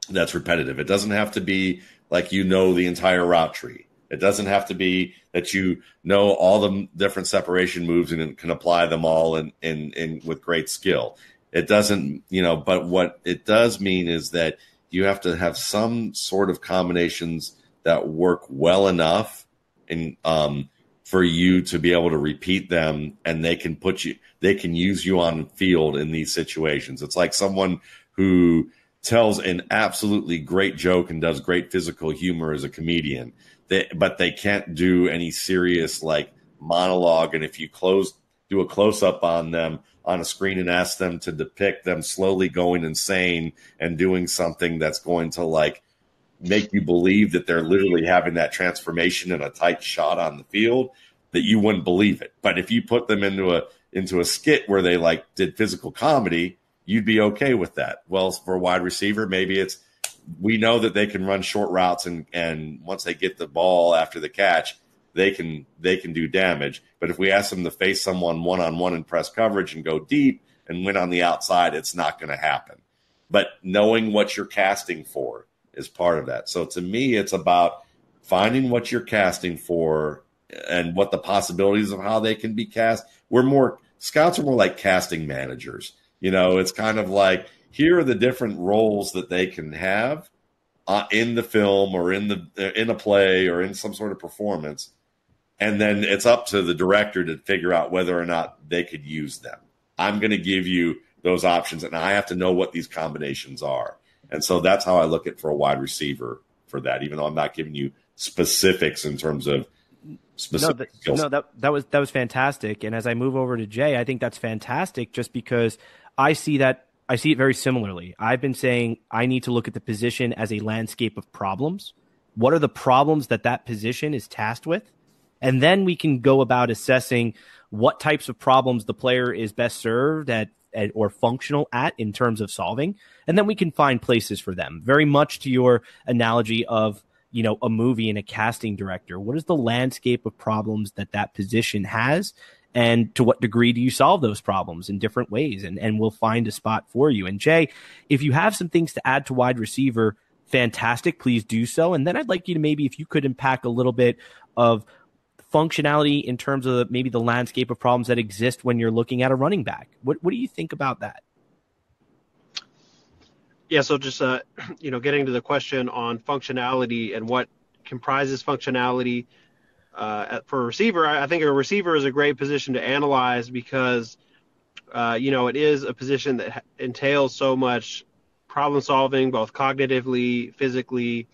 [SPEAKER 4] that's repetitive. It doesn't have to be like the entire route tree. It doesn't have to be that all the different separation moves and can apply them all in with great skill. It doesn't, but what it does mean is that you have to have some sort of combinations that work well enough and for you to be able to repeat them, and they can use you on the field in these situations. It's like someone who tells an absolutely great joke and does great physical humor as a comedian, but they can't do any serious like monologue. And if you do a close-up on them on a screen and ask them to depict them slowly going insane and doing something that's going to like make you believe that they're literally having that transformation in a tight shot on the field, that you wouldn't believe it. But if you put them into a skit where they like did physical comedy, you'd be okay with that. Well, for a wide receiver, maybe we know that they can run short routes, and once they get the ball after the catch, they can do damage. But if we ask them to face someone one-on-one in press coverage and go deep and win on the outside, it's not going to happen. But knowing what you're casting for is part of that. So to me, it's about finding what you're casting for and what the possibilities of how they can be cast. Scouts are more like casting managers. It's kind of like, here are the different roles that they can have in the film or in a play or in some sort of performance. And then it's up to the director to figure out whether or not they could use them. I'm going to give you those options, and I have to know what these combinations are. And so that's how I look at for a wide receiver for that, even though I'm not giving you specifics in terms of specific skills.
[SPEAKER 3] No, that was fantastic. And as I move over to Jay, I think that's fantastic just because I see it very similarly. I've been saying I need to look at the position as a landscape of problems. What are the problems that position is tasked with? And then we can go about assessing what types of problems the player is best served at or functional at in terms of solving. And then we can find places for them. Very much to your analogy of, a movie and a casting director. What is the landscape of problems that position has? And to what degree do you solve those problems in different ways? And we'll find a spot for you. And Jay, if you have some things to add to wide receiver, fantastic, please do so. And then I'd like you to maybe, if you could unpack a little bit of functionality in terms of maybe the landscape of problems that exist when you're looking at a running back. What do you think about that?
[SPEAKER 5] Yeah, so just getting to the question on functionality and what comprises functionality for a receiver, I think a receiver is a great position to analyze because it is a position that entails so much problem solving, both cognitively, physically.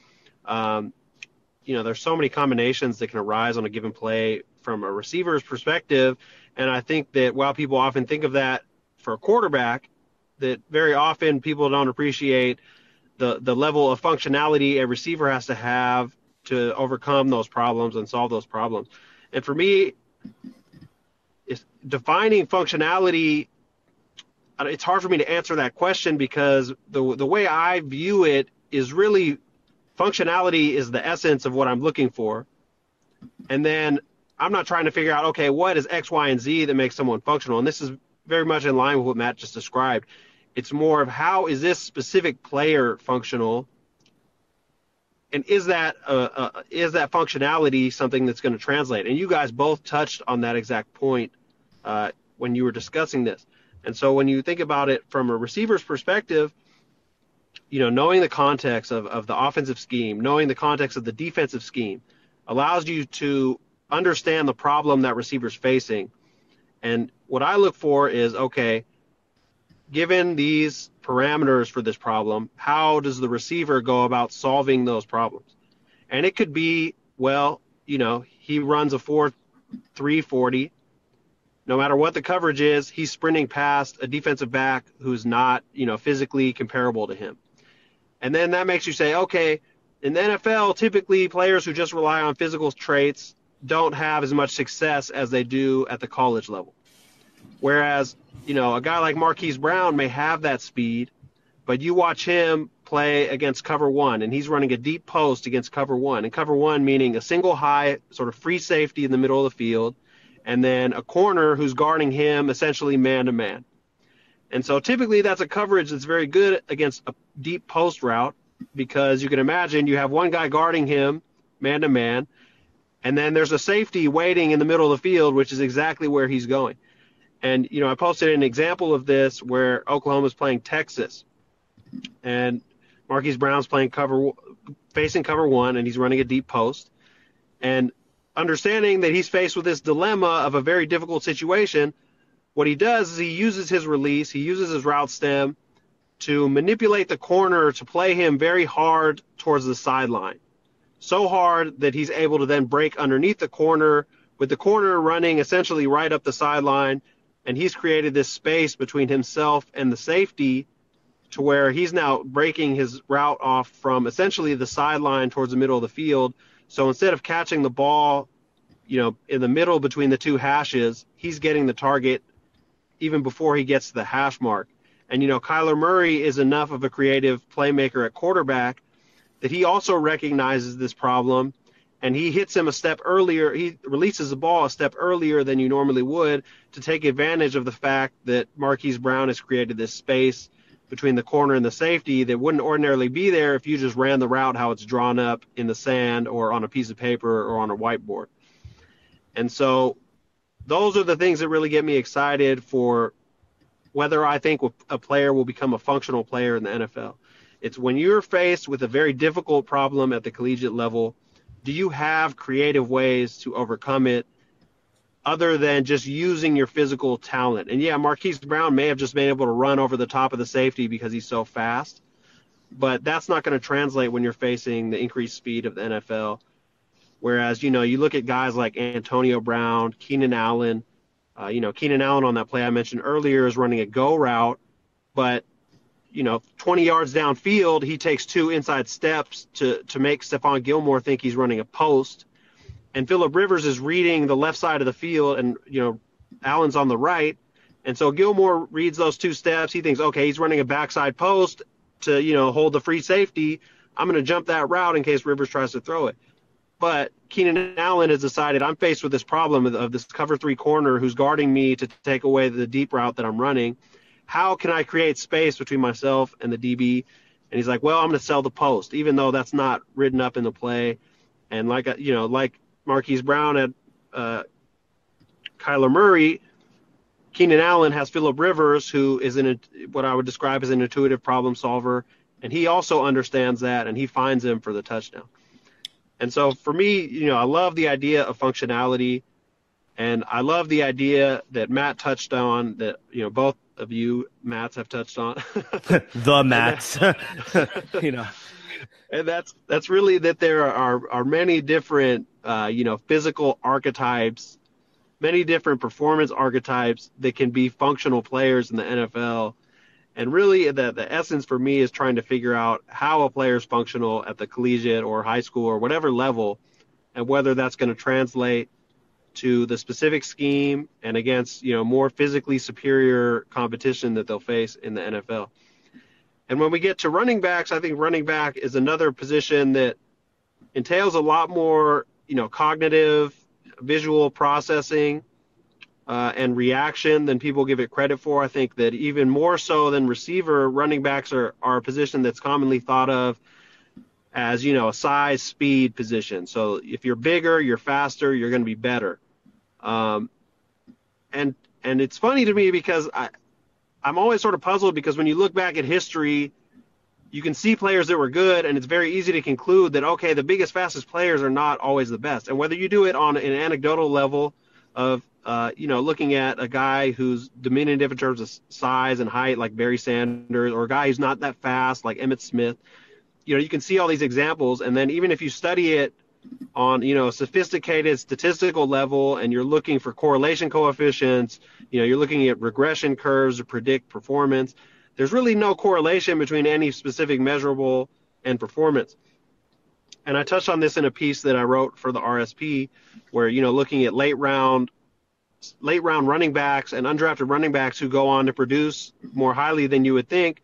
[SPEAKER 5] There's so many combinations that can arise on a given play from a receiver's perspective. And I think that while people often think of that for a quarterback, that very often people don't appreciate the level of functionality a receiver has to have to overcome those problems and solve those problems. And for me, it's defining functionality. It's hard for me to answer that question because the way I view it is really functionality is the essence of what I'm looking for. And then I'm not trying to figure out, okay, what is X, Y, and Z that makes someone functional? And this is very much in line with what Matt just described. It's more of how is this specific player functional? And is that functionality something that's going to translate? And you guys both touched on that exact point when you were discussing this. And so when you think about it from a receiver's perspective, knowing the context of the offensive scheme, knowing the context of the defensive scheme allows you to understand the problem that receiver's facing. And what I look for is, okay, given these parameters for this problem, how does the receiver go about solving those problems? And it could be, well, he runs a 4.3 40. No matter what the coverage is, he's sprinting past a defensive back who's not, physically comparable to him. And then that makes you say, okay, in the NFL, typically players who just rely on physical traits don't have as much success as they do at the college level. Whereas, a guy like Marquise Brown may have that speed, but you watch him play against cover one, and he's running a deep post against cover one. And cover one meaning a single high sort of free safety in the middle of the field, and then a corner who's guarding him essentially man-to-man. And so typically that's a coverage that's very good against a deep post route, because you can imagine you have one guy guarding him man-to-man, and then there's a safety waiting in the middle of the field, which is exactly where he's going. And, I posted an example of this where Oklahoma's playing Texas, and Marquise Brown's facing cover one, and he's running a deep post. And understanding that he's faced with this dilemma of a very difficult situation, what he does is he uses his release, he uses his route stem to manipulate the corner to play him very hard towards the sideline. So hard that he's able to then break underneath the corner, with the corner running essentially right up the sideline, and he's created this space between himself and the safety to where he's now breaking his route off from essentially the sideline towards the middle of the field. So instead of catching the ball, in the middle between the two hashes, he's getting the target even before he gets to the hash mark. And, Kyler Murray is enough of a creative playmaker at quarterback that he also recognizes this problem, and he hits him a step earlier. He releases the ball a step earlier than you normally would to take advantage of the fact that Marquise Brown has created this space between the corner and the safety that wouldn't ordinarily be there if you just ran the route how it's drawn up in the sand or on a piece of paper or on a whiteboard. And so those are the things that really get me excited for whether I think a player will become a functional player in the NFL. It's when you're faced with a very difficult problem at the collegiate level, do you have creative ways to overcome it other than just using your physical talent? And yeah, Marquise Brown may have just been able to run over the top of the safety because he's so fast, but that's not going to translate when you're facing the increased speed of the NFL. Whereas, you look at guys like Antonio Brown, Keenan Allen. Keenan Allen on that play I mentioned earlier is running a go route, but 20 yards downfield, he takes two inside steps to make Stephon Gilmore think he's running a post. And Phillip Rivers is reading the left side of the field, and, Allen's on the right. And so Gilmore reads those two steps. He thinks, okay, he's running a backside post to, hold the free safety. I'm going to jump that route in case Rivers tries to throw it. But Keenan Allen has decided, I'm faced with this problem of this cover three corner who's guarding me to take away the deep route that I'm running. How can I create space between myself and the DB? And he's like, well, I'm going to sell the post, even though that's not written up in the play. And like Marquise Brown at Kyler Murray, Keenan Allen has Phillip Rivers, who is what I would describe as an intuitive problem solver. And he also understands that, and he finds him for the touchdown. And so for me, I love the idea of functionality, and I love the idea that Matt touched on, that, both of you Matts have touched on.
[SPEAKER 3] The Matts.
[SPEAKER 5] And that's really that there are many different, physical archetypes, many different performance archetypes that can be functional players in the NFL. And really the essence for me is trying to figure out how a player is functional at the collegiate or high school or whatever level, and whether that's going to translate to the specific scheme and against, more physically superior competition that they'll face in the NFL. And when we get to running backs, I think running back is another position that entails a lot more, cognitive, visual processing, and reaction than people give it credit for. I think that even more so than receiver, running backs are a position that's commonly thought of as, a size speed position. So if you're bigger, you're faster, you're going to be better. And it's funny to me because I'm always sort of puzzled, because when you look back at history, you can see players that were good, and it's very easy to conclude that, okay, the biggest, fastest players are not always the best. And whether you do it on an anecdotal level of, looking at a guy who's diminutive in terms of size and height, like Barry Sanders, or a guy who's not that fast, like Emmitt Smith, you can see all these examples. And then even if you study it on, a sophisticated statistical level, and you're looking for correlation coefficients, you're looking at regression curves to predict performance, there's really no correlation between any specific measurable and performance. And I touched on this in a piece that I wrote for the RSP, where, looking at late round running backs and undrafted running backs who go on to produce more highly than you would think,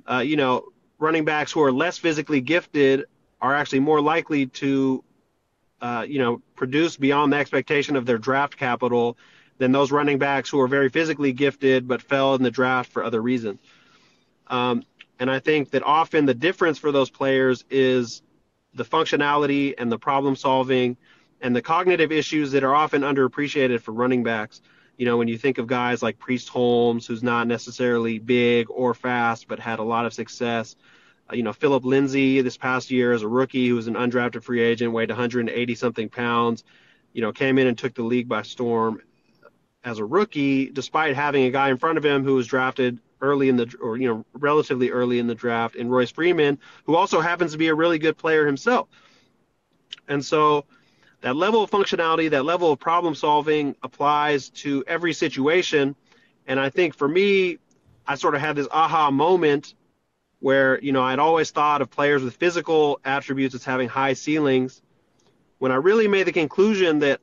[SPEAKER 5] running backs who are less physically gifted are actually more likely to, produce beyond the expectation of their draft capital than those running backs who are very physically gifted but fell in the draft for other reasons. And I think that often the difference for those players is the functionality and the problem solving and the cognitive issues that are often underappreciated for running backs. When you think of guys like Priest Holmes, who's not necessarily big or fast, but had a lot of success. Philip Lindsay this past year as a rookie, who was an undrafted free agent, weighed 180 something pounds, came in and took the league by storm as a rookie, despite having a guy in front of him who was drafted relatively early in the draft, in Royce Freeman, who also happens to be a really good player himself. And so that level of functionality, that level of problem solving applies to every situation. And I think for me, I sort of had this aha moment where, I'd always thought of players with physical attributes as having high ceilings, when I really made the conclusion that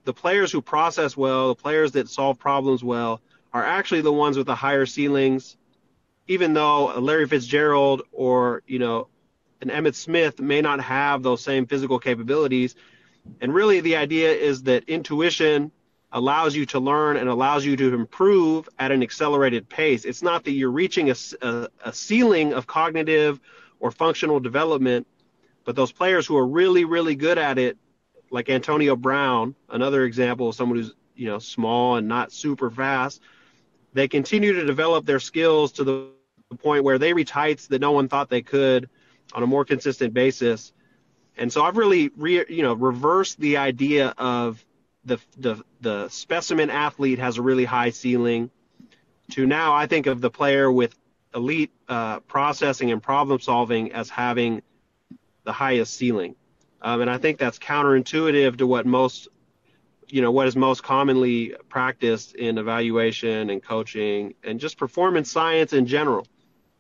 [SPEAKER 5] the players who process well, the players that solve problems well, are actually the ones with the higher ceilings, even though Larry Fitzgerald or, an Emmitt Smith may not have those same physical capabilities. And really the idea is that intuition allows you to learn and allows you to improve at an accelerated pace. It's not that you're reaching a ceiling of cognitive or functional development, but those players who are really, really good at it, like Antonio Brown, another example of someone who's, small and not super fast, they continue to develop their skills to the point where they reach heights that no one thought they could on a more consistent basis. And so I've really, reversed the idea of the specimen athlete has a really high ceiling to now I think of the player with elite processing and problem solving as having the highest ceiling. And I think that's counterintuitive to what is most commonly practiced in evaluation and coaching and just performance science in general.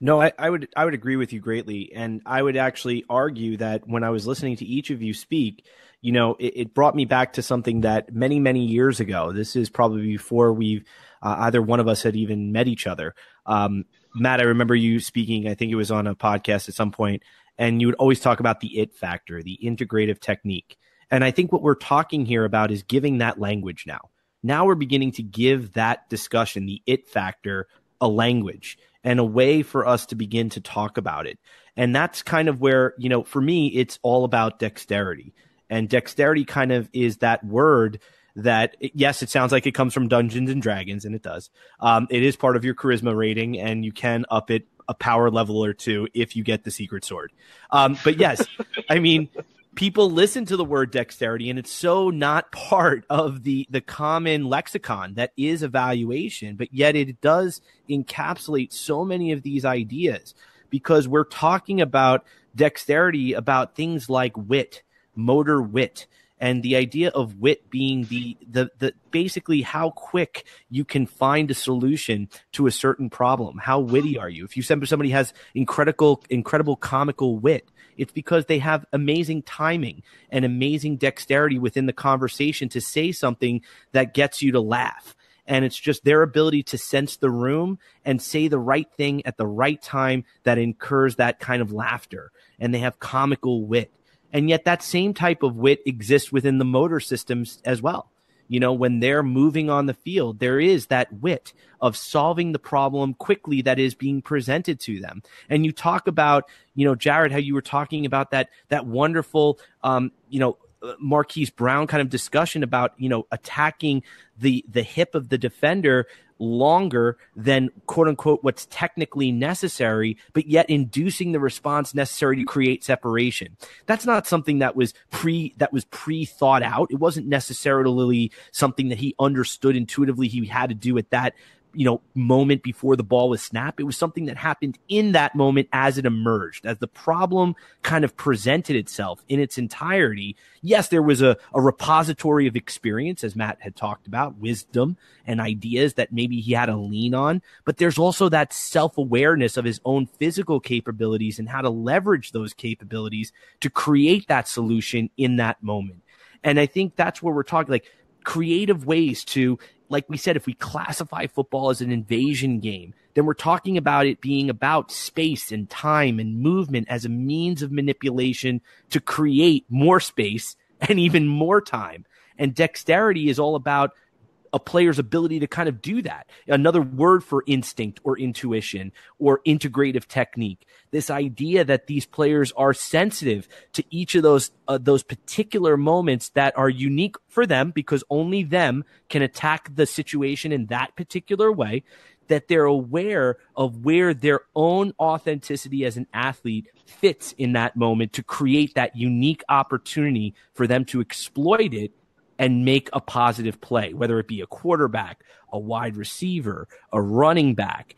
[SPEAKER 3] No, I would agree with you greatly. And I would actually argue that when I was listening to each of you speak, it brought me back to something that many, many years ago, this is probably before we've either one of us had even met each other. Matt, I remember you speaking, I think it was on a podcast at some point, and you would always talk about the IT factor, the integrative technique. And I think what we're talking here about is giving that language now. Now we're beginning to give that discussion, the IT factor, a language and a way for us to begin to talk about it. And that's kind of where, for me, it's all about dexterity. And dexterity kind of is that word that, yes, it sounds like it comes from Dungeons and Dragons, and it does. It is part of your charisma rating, and you can up it a power level or two if you get the secret sword. But yes, I mean, people listen to the word dexterity, and it's so not part of the common lexicon that is evaluation, but yet it does encapsulate so many of these ideas because we're talking about dexterity, about things like wit, motor wit, and the idea of wit being the basically how quick you can find a solution to a certain problem. How witty are you? If you somebody has incredible comical wit, it's because they have amazing timing and amazing dexterity within the conversation to say something that gets you to laugh. And it's just their ability to sense the room and say the right thing at the right time that incurs that kind of laughter. And they have comical wit. And yet that same type of wit exists within the motor systems as well. When they're moving on the field, there is that wit of solving the problem quickly that is being presented to them. And you talk about, Jarrett, how you were talking about that wonderful, Marquise Brown kind of discussion about, attacking the hip of the defender longer than quote unquote what's technically necessary, but yet inducing the response necessary to create separation. That's not something that was pre thought out. It wasn't necessarily something that he understood intuitively he had to do at that moment before the ball was snapped. It was something that happened in that moment as it emerged, as the problem kind of presented itself in its entirety. Yes, there was a repository of experience, as Matt had talked about, wisdom and ideas that maybe he had to lean on, but there's also that self-awareness of his own physical capabilities and how to leverage those capabilities to create that solution in that moment. And I think that's where we're talking, like, creative ways to, like we said, if we classify football as an invasion game, then we're talking about it being about space and time and movement as a means of manipulation to create more space and even more time. And dexterity is all about a player's ability to kind of do that. Another word for instinct or intuition or integrative technique. This idea that these players are sensitive to each of those particular moments that are unique for them because only them can attack the situation in that particular way, that they're aware of where their own authenticity as an athlete fits in that moment to create that unique opportunity for them to exploit it and make a positive play, whether it be a quarterback, a wide receiver, a running back.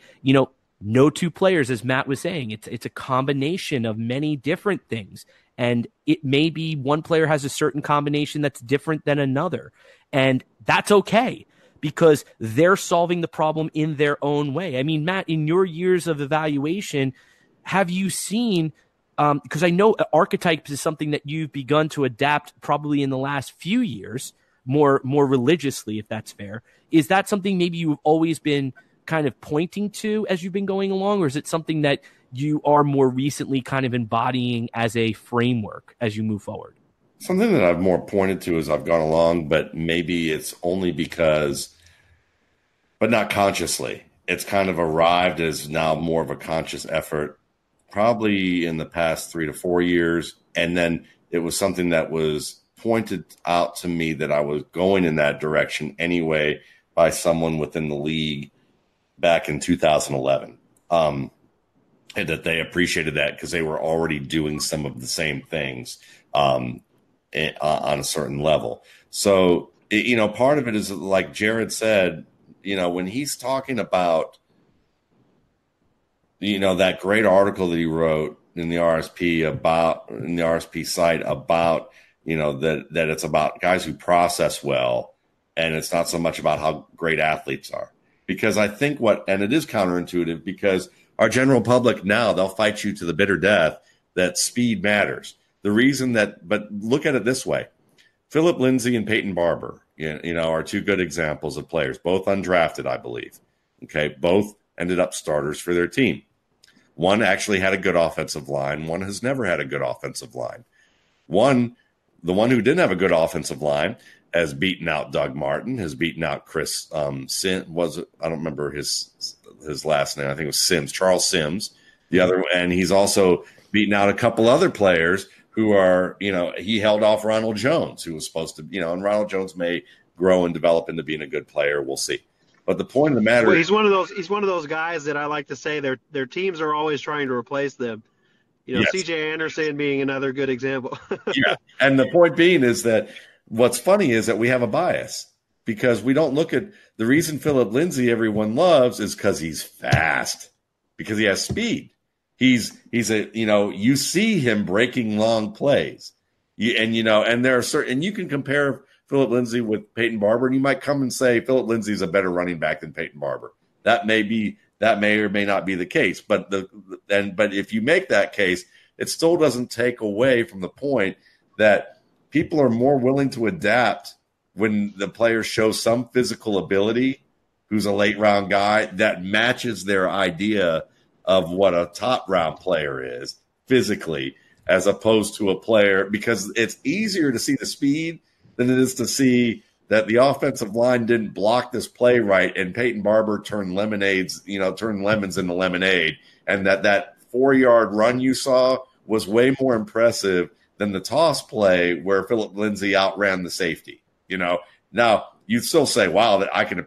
[SPEAKER 3] No two players, as Matt was saying, it's a combination of many different things. And it may be one player has a certain combination that's different than another. And that's okay because they're solving the problem in their own way. I mean, Matt, in your years of evaluation, have you seen because I know archetypes is something that you've begun to adapt probably in the last few years more religiously, if that's fair. Is that something maybe you've always been kind of pointing to as you've been going along, or is it something that you are more recently kind of embodying as a framework as you move forward?
[SPEAKER 4] Something that I've more pointed to as I've gone along, but maybe it's only because, but not consciously. It's kind of arrived as now more of a conscious effort probably in the past 3 to 4 years. And then it was something that was pointed out to me that I was going in that direction anyway by someone within the league back in 2011. And that they appreciated that because they were already doing some of the same things on a certain level. So, part of it is like Jarrett said, when he's talking about that great article that he wrote in the RSP site about, that it's about guys who process well, and it's not so much about how great athletes are. Because I think and it is counterintuitive because our general public now, they'll fight you to the bitter death that speed matters. The reason but look at it this way. Philip Lindsay and Peyton Barber, are two good examples of players, both undrafted, I believe. Okay. Both ended up starters for their team. One actually had a good offensive line. One has never had a good offensive line. The one who didn't have a good offensive line has beaten out Doug Martin, has beaten out Chris I don't remember his last name. I think it was Sims, Charles Sims. The other, and he's also beaten out a couple other players who are, he held off Ronald Jones, who was supposed to, and Ronald Jones may grow and develop into being a good player. We'll see. But the point of the matter
[SPEAKER 5] is, he's one of those guys that I like to say their teams are always trying to replace them.
[SPEAKER 4] Yes.
[SPEAKER 5] C.J. Anderson being another good example.
[SPEAKER 4] Yeah. And the point being is that what's funny is that we have a bias because we don't look at the reason Philip Lindsay everyone loves is because he's fast, because he has speed. He's you see him breaking long plays. And there are certain, and you can compare Philip Lindsay with Peyton Barber, and you might come and say Philip Lindsay's a better running back than Peyton Barber. That may or may not be the case, but if you make that case, it still doesn't take away from the point that people are more willing to adapt when the player shows some physical ability, who's a late round guy that matches their idea of what a top round player is physically, as opposed to a player, because it's easier to see the speed than it is to see that the offensive line didn't block this play right, and Peyton Barber turned lemons into lemonade, and that 4-yard run you saw was way more impressive than the toss play where Philip Lindsay outran the safety. Now you still say, wow, that I can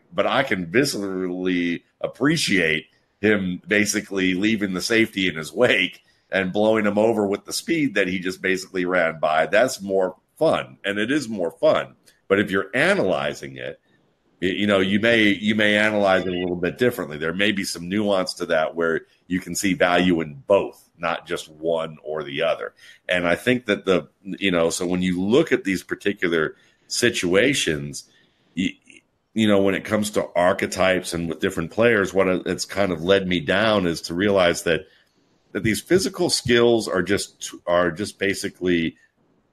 [SPEAKER 4] viscerally appreciate him basically leaving the safety in his wake and blowing him over with the speed that he just basically ran by. That's more fun, and it is more fun. But if you're analyzing it, you may analyze it a little bit differently. There may be some nuance to that where you can see value in both, not just one or the other. And I think that so when you look at these particular situations, when it comes to archetypes and with different players, what it's kind of led me down is to realize that these physical skills are just basically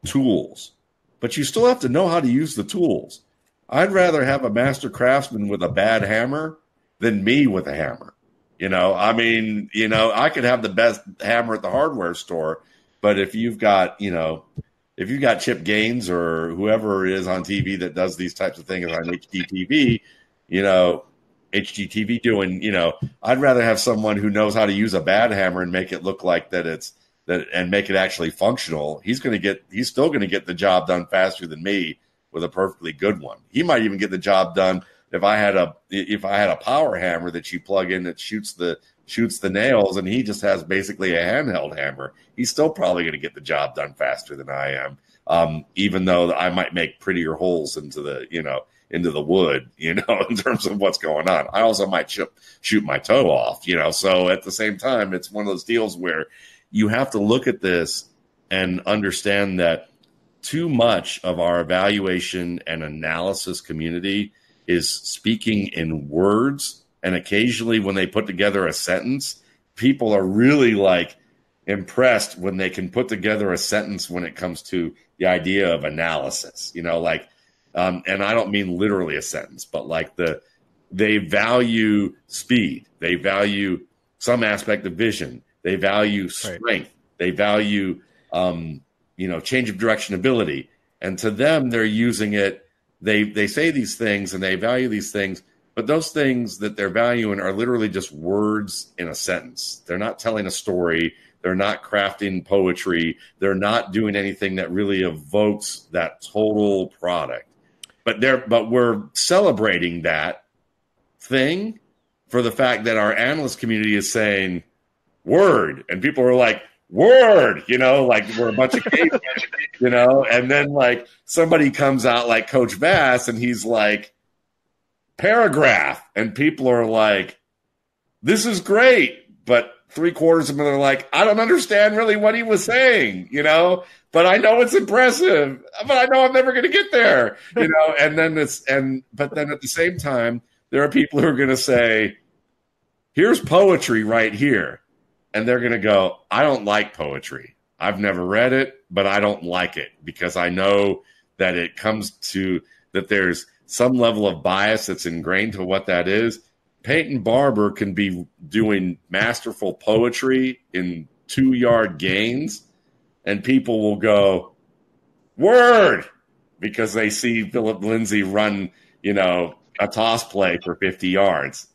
[SPEAKER 4] tools, but you still have to know how to use the tools. I'd rather have a master craftsman with a bad hammer than me with a hammer. I could have the best hammer at the hardware store, but if you've got Chip Gaines or whoever it is on TV that does these types of things on HGTV, I'd rather have someone who knows how to use a bad hammer and make it look like and make it actually functional. He's still going to get the job done faster than me with a perfectly good one. He might even get the job done if I had a power hammer that you plug in that shoots the nails, and he just has basically a handheld hammer. He's still probably going to get the job done faster than I am, even though I might make prettier holes into the wood, in terms of what's going on. I also might shoot my toe off, So at the same time, it's one of those deals where you have to look at this and understand that too much of our evaluation and analysis community is speaking in words. And occasionally when they put together a sentence, people are really impressed when they can put together a sentence when it comes to the idea of analysis, and I don't mean literally a sentence, but they value speed. They value some aspect of vision. They value strength. Right. They value, change of direction ability. And to them, they're using it. They say these things and they value these things, but those things that they're valuing are literally just words in a sentence. They're not telling a story. They're not crafting poetry. They're not doing anything that really evokes that total product. But we're celebrating that thing for the fact that our analyst community is saying word, and people are like, word, we're a bunch of cavemen, and then somebody comes out like Coach Bass and he's like, paragraph, and people are like, this is great, but 3/4 of them are like, I don't understand really what he was saying, but I know it's impressive, but I know I'm never going to get there, and then but then at the same time, there are people who are going to say, here's poetry right here. And they're going to go, I don't like poetry. I've never read it, but I don't like it because I know that it comes to that there's some level of bias that's ingrained to what that is. Peyton Barber can be doing masterful poetry in 2-yard gains, and people will go, word, because they see Philip Lindsay run, a toss play for 50 yards.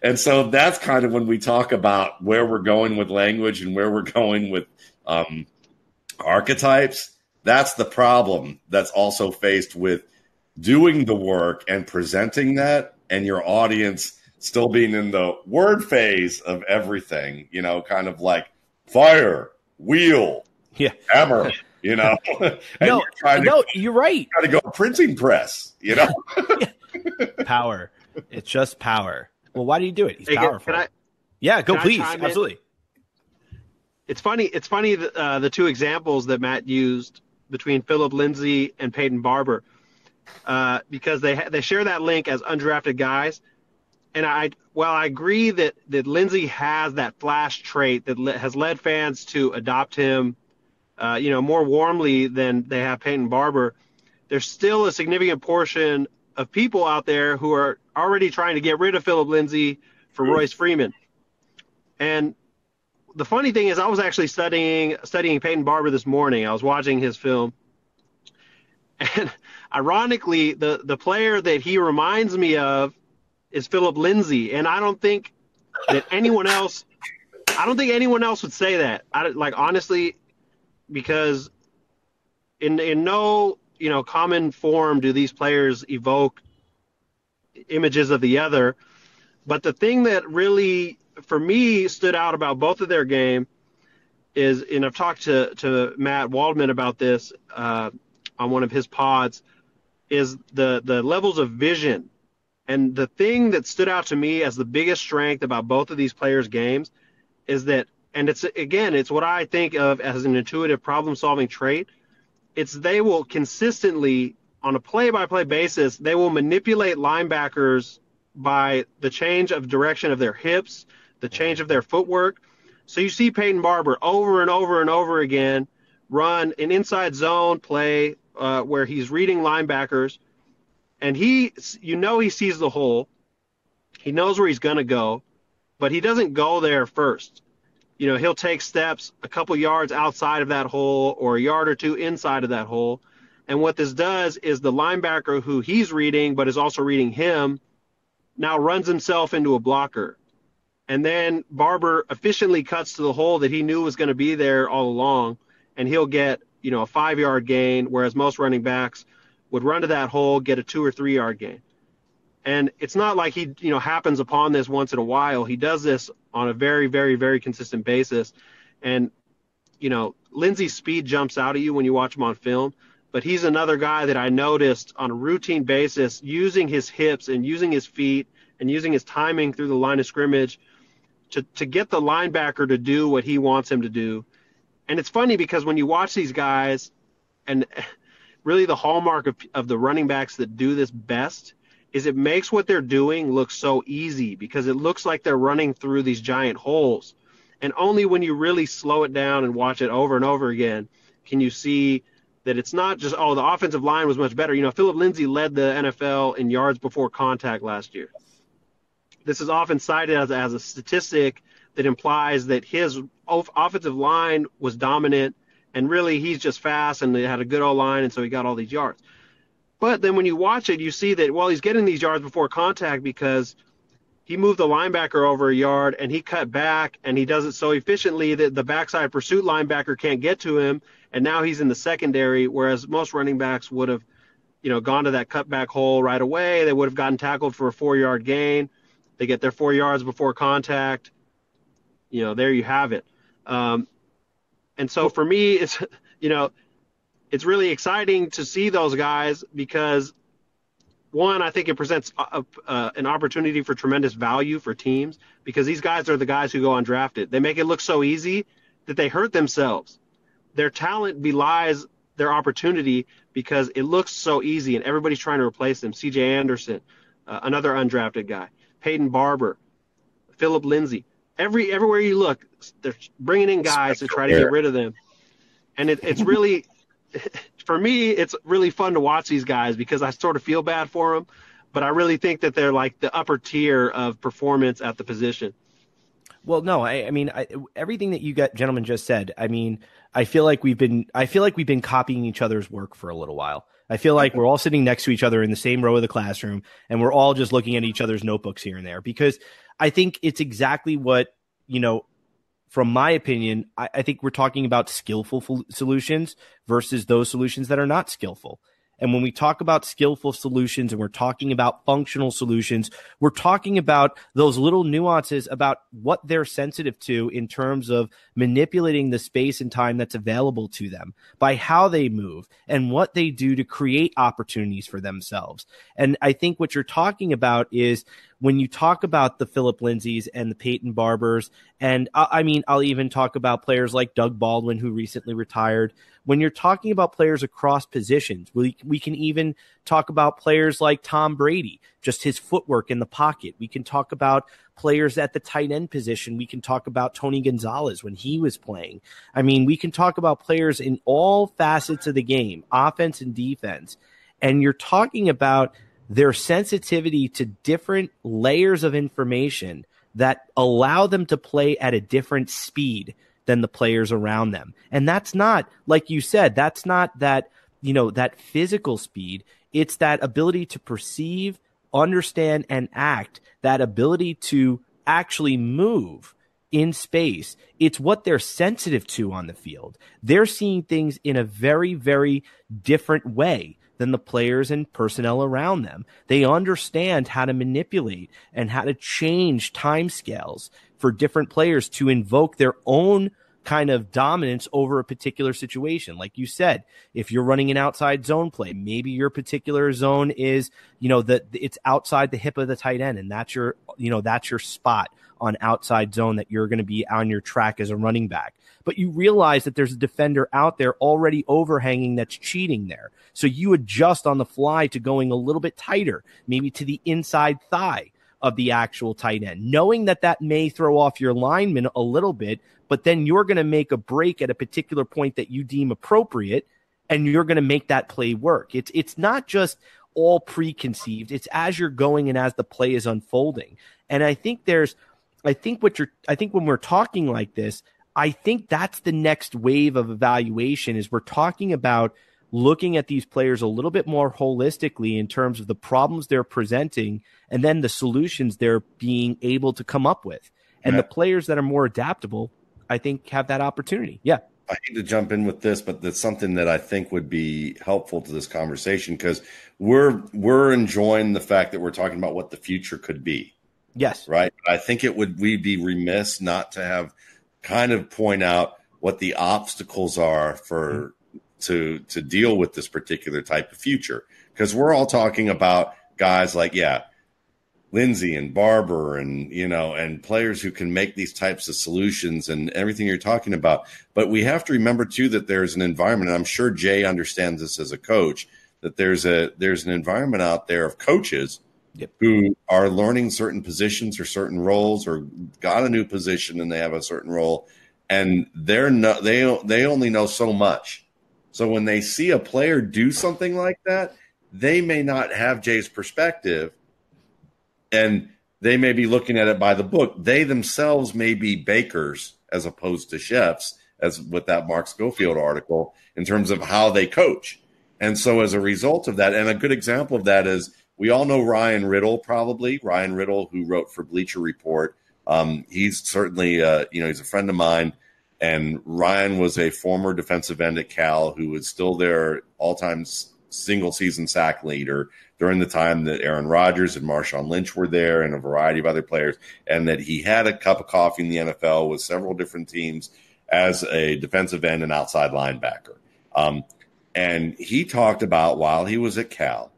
[SPEAKER 4] And so that's kind of when we talk about where we're going with language and where we're going with archetypes. That's the problem that's also faced with doing the work and presenting that, and your audience still being in the word phase of everything, kind of like fire, wheel, hammer,
[SPEAKER 3] No, you're right.
[SPEAKER 4] Got to go printing press,
[SPEAKER 3] Power. It's just power. Well, why do you do it? He's powerful. Go, please. Absolutely.
[SPEAKER 5] It's funny the two examples that Matt used between Philip Lindsay and Peyton Barber, because they share that link as undrafted guys. And I agree that Lindsay has that flash trait that has led fans to adopt him, more warmly than they have Peyton Barber. There's still a significant portion of people out there who are already trying to get rid of Philip Lindsay for Royce Freeman. And the funny thing is, I was actually studying Peyton Barber this morning. I was watching his film. And ironically, the player that he reminds me of is Philip Lindsay. And I don't think anyone else would say that. Honestly, because in no common form do these players evoke images of the other. But the thing that really, for me, stood out about both of their game is, and I've talked to Matt Waldman about this on one of his pods, is the levels of vision. And the thing that stood out to me as the biggest strength about both of these players' games is that, and it's what I think of as an intuitive problem-solving trait. It's they will consistently, on a play-by-play basis, they will manipulate linebackers by the change of direction of their hips, the change of their footwork. So you see Peyton Barber over and over and over again run an inside zone play where he's reading linebackers, and he sees the hole. He knows where he's going to go, but he doesn't go there first. He'll take steps a couple yards outside of that hole or a yard or two inside of that hole. And what this does is the linebacker who he's reading but is also reading him now runs himself into a blocker. And then Barber efficiently cuts to the hole that he knew was going to be there all along, and he'll get, a 5-yard gain, whereas most running backs would run to that hole, get a 2 or 3 yard gain. And it's not like he, happens upon this once in a while. He does this on a very, very, very consistent basis. And, Lindsey's speed jumps out at you when you watch him on film, but he's another guy that I noticed on a routine basis using his hips and using his feet and using his timing through the line of scrimmage to get the linebacker to do what he wants him to do. And it's funny because when you watch these guys, and really the hallmark of the running backs that do this best is it makes what they're doing look so easy, because it looks like they're running through these giant holes. And only when you really slow it down and watch it over and over again can you see that it's not just, the offensive line was much better. Philip Lindsay led the NFL in yards before contact last year. This is often cited as a statistic that implies that his offensive line was dominant, and really he's just fast and they had a good O-line, and so he got all these yards. But then when you watch it, you see that, he's getting these yards before contact because he moved the linebacker over a yard and he cut back, and he does it so efficiently that the backside pursuit linebacker can't get to him, and now he's in the secondary, whereas most running backs would have, gone to that cutback hole right away. They would have gotten tackled for a 4-yard gain. They get their 4 yards before contact. There you have it. And so for me, it's, it's really exciting to see those guys because, one, I think it presents an opportunity for tremendous value for teams, because these guys are the guys who go undrafted. They make it look so easy that they hurt themselves. Their talent belies their opportunity because it looks so easy and everybody's trying to replace them. C.J. Anderson, another undrafted guy, Peyton Barber, Philip Lindsay. Everywhere you look, they're bringing in guys to try to get rid of them. And it's really, for me, it's really fun to watch these guys because I sort of feel bad for them, but I really think that they're like the upper tier of performance at the position.
[SPEAKER 3] Well, no, I mean, everything that you gentlemen just said, I feel like we've been copying each other's work for a little while. I feel like we're all sitting next to each other in the same row of the classroom, and we're all just looking at each other's notebooks here and there, because I think it's exactly what, from my opinion, I think we're talking about skillful solutions versus those solutions that are not skillful. And when we talk about skillful solutions and we're talking about functional solutions, we're talking about those little nuances about what they're sensitive to in terms of manipulating the space and time that's available to them by how they move and what they do to create opportunities for themselves. And I think what you're talking about is when you talk about the Philip Lindsays and the Peyton Barbers, and I'll even talk about players like Doug Baldwin, who recently retired. When you're talking about players across positions, we can even talk about players like Tom Brady, just his footwork in the pocket. We can talk about players at the tight end position. We can talk about Tony Gonzalez when he was playing. We can talk about players in all facets of the game, offense and defense. And you're talking about their sensitivity to different layers of information that allow them to play at a different speed than the players around them. And that's not, like you said, that's not that, that physical speed. It's that ability to perceive, understand, and act, that ability to actually move in space. It's what they're sensitive to on the field. They're seeing things in a very, very different way than the players and personnel around them. They understand how to manipulate and how to change timescales for different players to invoke their own kind of dominance over a particular situation. Like you said, if you're running an outside zone play, maybe your particular zone is, it's outside the hip of the tight end, and that's your spot on outside zone that you're going to be on your track as a running back. But you realize that there's a defender out there already overhanging that's cheating there. So you adjust on the fly to going a little bit tighter, maybe to the inside thigh of the actual tight end, knowing that that may throw off your lineman a little bit, but then you're going to make a break at a particular point that you deem appropriate, and you're going to make that play work. It's not just all preconceived. It's as you're going and as the play is unfolding. And I think when we're talking like this, I think that's the next wave of evaluation is we're talking about looking at these players a little bit more holistically in terms of the problems they're presenting and then the solutions they're being able to come up with. And the players that are more adaptable, I think, have that opportunity. Yeah.
[SPEAKER 4] I hate to jump in with this, but that's something that I think would be helpful to this conversation because we're enjoying the fact that we're talking about what the future could be.
[SPEAKER 3] Yes.
[SPEAKER 4] Right. I think we'd be remiss not to have kind of point out what the obstacles are to deal with this particular type of future. Because we're all talking about guys like, Lindsay and Barber and players who can make these types of solutions and everything you're talking about. But we have to remember, too, that there's an environment, and I'm sure Jay understands this as a coach, that there's an environment out there of coaches who are learning certain positions or certain roles or got a new position and they have a certain role, and they only know so much. So when they see a player do something like that, they may not have Jay's perspective, and they may be looking at it by the book. They themselves may be bakers as opposed to chefs, as with that Mark Schofield article, in terms of how they coach. And so as a result of that, and a good example of that is we all know Ryan Riddle, who wrote for Bleacher Report. He's certainly, he's a friend of mine. And Ryan was a former defensive end at Cal who was still their all-time single-season sack leader during the time that Aaron Rodgers and Marshawn Lynch were there and a variety of other players, and that he had a cup of coffee in the NFL with several different teams as a defensive end and outside linebacker. And he talked about while he was at Cal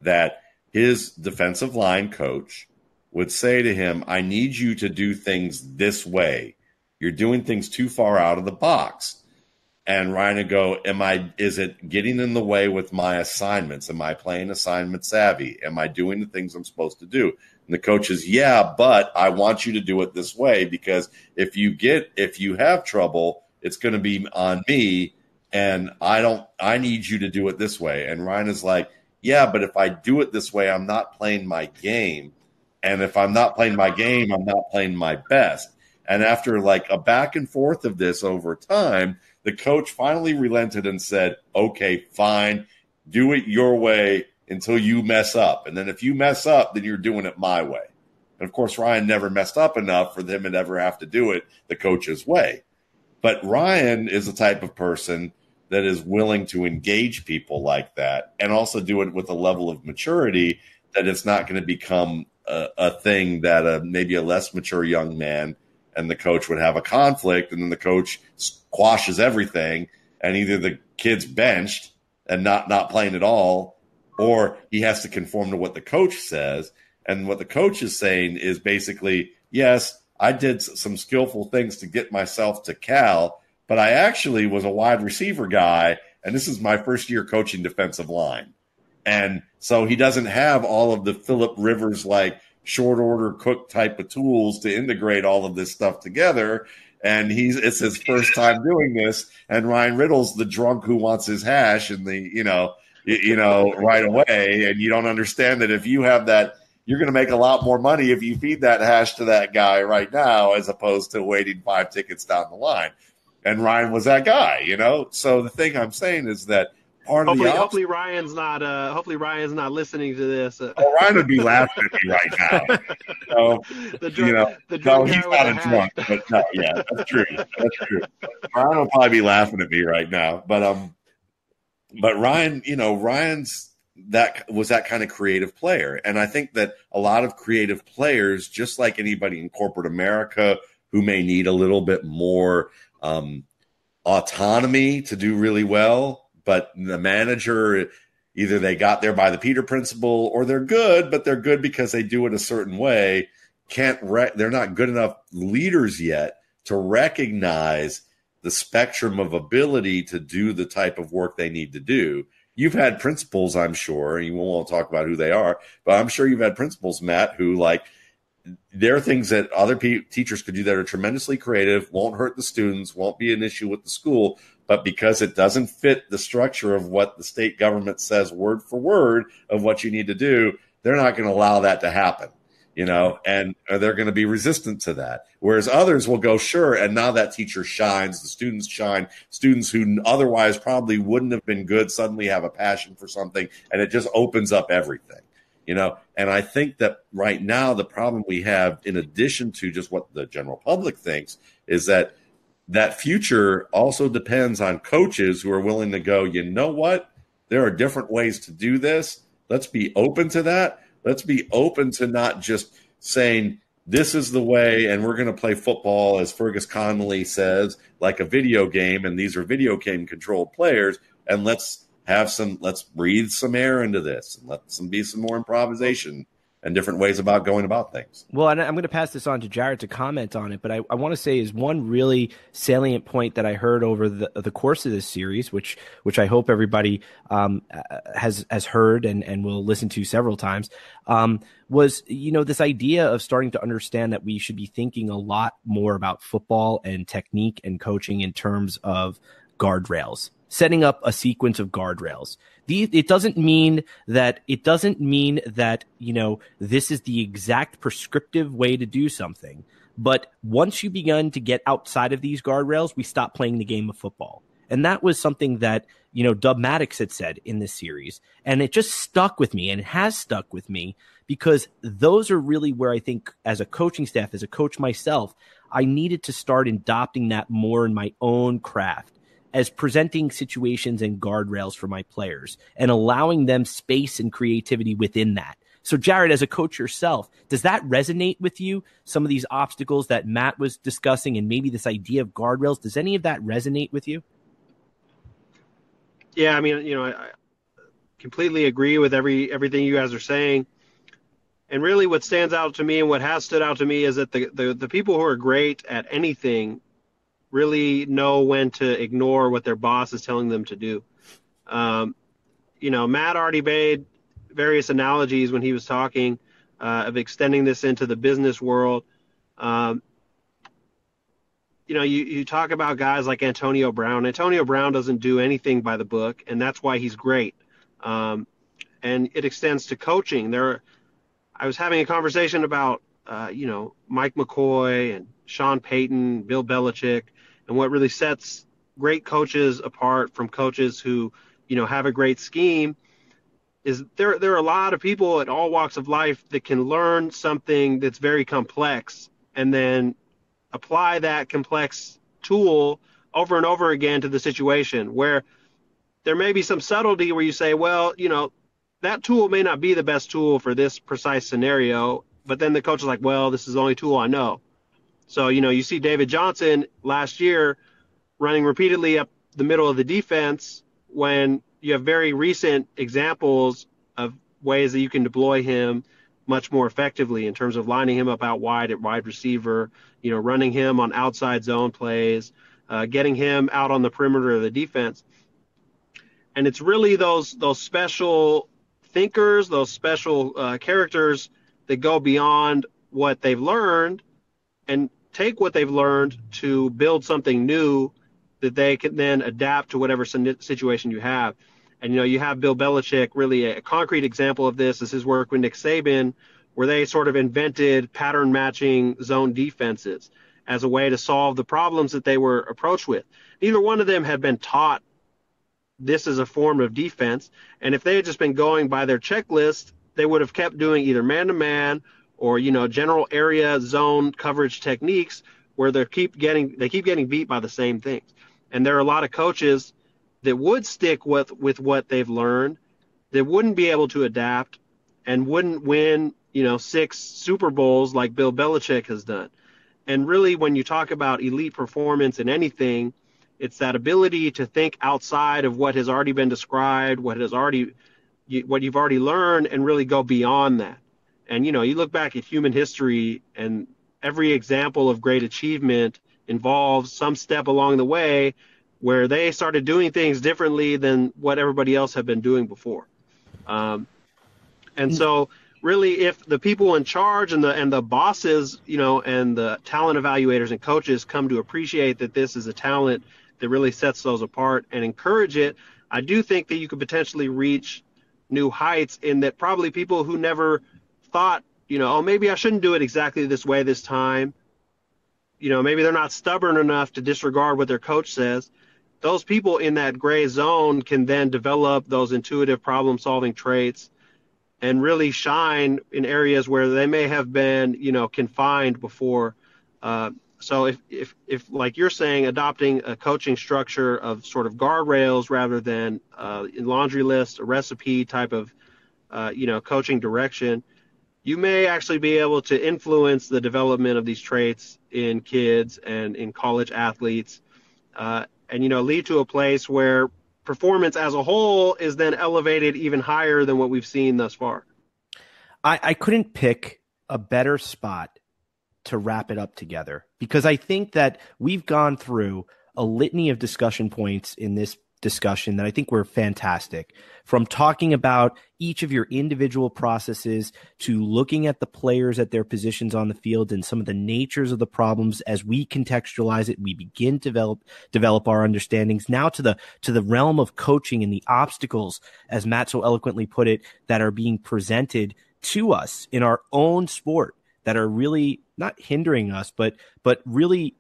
[SPEAKER 4] that his defensive line coach would say to him, I need you to do things this way. You're doing things too far out of the box. And Ryan would go, is it getting in the way with my assignments? Am I playing assignment savvy? Am I doing the things I'm supposed to do? And the coach is, but I want you to do it this way, because if you have trouble, it's going to be on me. And I need you to do it this way. And Ryan is like, but if I do it this way, I'm not playing my game. And if I'm not playing my game, I'm not playing my best. And after like a back and forth of this over time, the coach finally relented and said, okay, fine, do it your way until you mess up. And then if you mess up, then you're doing it my way. And of course, Ryan never messed up enough for them to ever have to do it the coach's way. But Ryan is the type of person that is willing to engage people like that and also do it with a level of maturity that it's not going to become a thing that maybe a less mature young man and the coach would have a conflict, and then the coach squashes everything, and either the kid's benched and not playing at all, or he has to conform to what the coach says. And what the coach is saying is basically, yes, I did some skillful things to get myself to Cal, but I actually was a wide receiver guy, and this is my first year coaching defensive line. And so he doesn't have all of the Phillip Rivers like short order cook type of tools to integrate all of this stuff together. And it's his first time doing this. And Ryan Riddle's the drunk who wants his hash and right away. And you don't understand that if you have that, you're going to make a lot more money if you feed that hash to that guy right now, as opposed to waiting 5 tickets down the line. And Ryan was that guy, So the thing I'm saying is that part of the
[SPEAKER 5] hopefully Ryan's not listening to this.
[SPEAKER 4] Ryan would be laughing at me right now. So,
[SPEAKER 5] the drunk
[SPEAKER 4] he's not a drunk, but no, yeah, that's true. That's true. Ryan will probably be laughing at me right now. But Ryan, Ryan's that kind of creative player. And I think that a lot of creative players, just like anybody in corporate America who may need a little bit more autonomy to do really well, but the manager, either they got there by the Peter principle or they're good, but they're good because they do it a certain way. They're not good enough leaders yet to recognize the spectrum of ability to do the type of work they need to do. You've had principals, I'm sure, and you won't talk about who they are, but I'm sure you've had principals, Matt, who there are things that other teachers could do that are tremendously creative, won't hurt the students, won't be an issue with the school, but because it doesn't fit the structure of what the state government says word for word of what you need to do, they're not going to allow that to happen. And they're going to be resistant to that. Whereas others will go, sure, and now that teacher shines, the students shine. Students who otherwise probably wouldn't have been good suddenly have a passion for something, and it just opens up everything, And I think that right now the problem we have, in addition to just what the general public thinks, is that future also depends on coaches who are willing to go, you know what? There are different ways to do this. Let's be open to that. Let's be open to not just saying this is the way and we're going to play football, as Fergus Connolly says, like a video game, and these are video game controlled players, and let's breathe some air into this and let some be some more improvisation and different ways about going about things.
[SPEAKER 3] Well, and I'm going to pass this on to Jarrett to comment on it, but I want to say is one really salient point that I heard over the course of this series, which I hope everybody has heard and will listen to several times, was, this idea of starting to understand that we should be thinking a lot more about football and technique and coaching in terms of guardrails, setting up a sequence of guardrails. It doesn't mean that, this is the exact prescriptive way to do something. But once you begin to get outside of these guardrails, we stop playing the game of football. And that was something that, Dub Maddox had said in this series. And it just stuck with me, and it has stuck with me, because those are really where I think, as a coaching staff, as a coach myself, I needed to start adopting that more in my own craft, as presenting situations and guardrails for my players and allowing them space and creativity within that. So, Jarrett, as a coach yourself, does that resonate with you? Some of these obstacles that Matt was discussing and maybe this idea of guardrails, does any of that resonate with you?
[SPEAKER 5] Yeah, I completely agree with everything you guys are saying. And really what stands out to me and what has stood out to me is that the people who are great at anything really know when to ignore what their boss is telling them to do. Matt already made various analogies when he was talking of extending this into the business world. You talk about guys like Antonio Brown. Antonio Brown doesn't do anything by the book, and that's why he's great. And it extends to coaching. I was having a conversation about, Mike McCoy and Sean Payton, Bill Belichick, and what really sets great coaches apart from coaches who, have a great scheme is there are a lot of people at all walks of life that can learn something that's very complex and then apply that complex tool over and over again to the situation, where there may be some subtlety where you say, well, that tool may not be the best tool for this precise scenario, but then the coach is like, well, this is the only tool I know. So, you see David Johnson last year running repeatedly up the middle of the defense when you have very recent examples of ways that you can deploy him much more effectively in terms of lining him up out wide at wide receiver, running him on outside zone plays, getting him out on the perimeter of the defense. And it's really those special thinkers, those special characters that go beyond what they've learned and take what they've learned to build something new that they can then adapt to whatever situation you have. And, you have Bill Belichick, really a concrete example of this is his work with Nick Saban, where they sort of invented pattern matching zone defenses as a way to solve the problems that they were approached with. Neither one of them had been taught this is a form of defense. And if they had just been going by their checklist, they would have kept doing either man-to-man or, general area zone coverage techniques where they keep getting beat by the same things. And there are a lot of coaches that would stick with what they've learned, that wouldn't be able to adapt and wouldn't win, 6 Super Bowls like Bill Belichick has done. And really, when you talk about elite performance in anything, it's that ability to think outside of what has already been described, what you've already learned, and really go beyond that. And, you look back at human history, and every example of great achievement involves some step along the way where they started doing things differently than what everybody else had been doing before. And so really, if the people in charge and the bosses, and the talent evaluators and coaches come to appreciate that this is a talent that really sets those apart and encourage it, I do think that you could potentially reach new heights in that probably people who never thought, maybe I shouldn't do it exactly this way this time. Maybe they're not stubborn enough to disregard what their coach says. Those people in that gray zone can then develop those intuitive problem-solving traits and really shine in areas where they may have been, confined before. So if like you're saying, adopting a coaching structure of sort of guardrails rather than in laundry list, a recipe type of, coaching direction, you may actually be able to influence the development of these traits in kids and in college athletes, and, lead to a place where performance as a whole is then elevated even higher than what we've seen thus far.
[SPEAKER 3] I couldn't pick a better spot to wrap it up together, because I think that we've gone through a litany of discussion points in this discussion that I think were fantastic, from talking about each of your individual processes to looking at the players at their positions on the field and some of the natures of the problems as we contextualize it, we begin to develop our understandings, now to the realm of coaching and the obstacles, as Matt so eloquently put it, that are being presented to us in our own sport that are really not hindering us, but really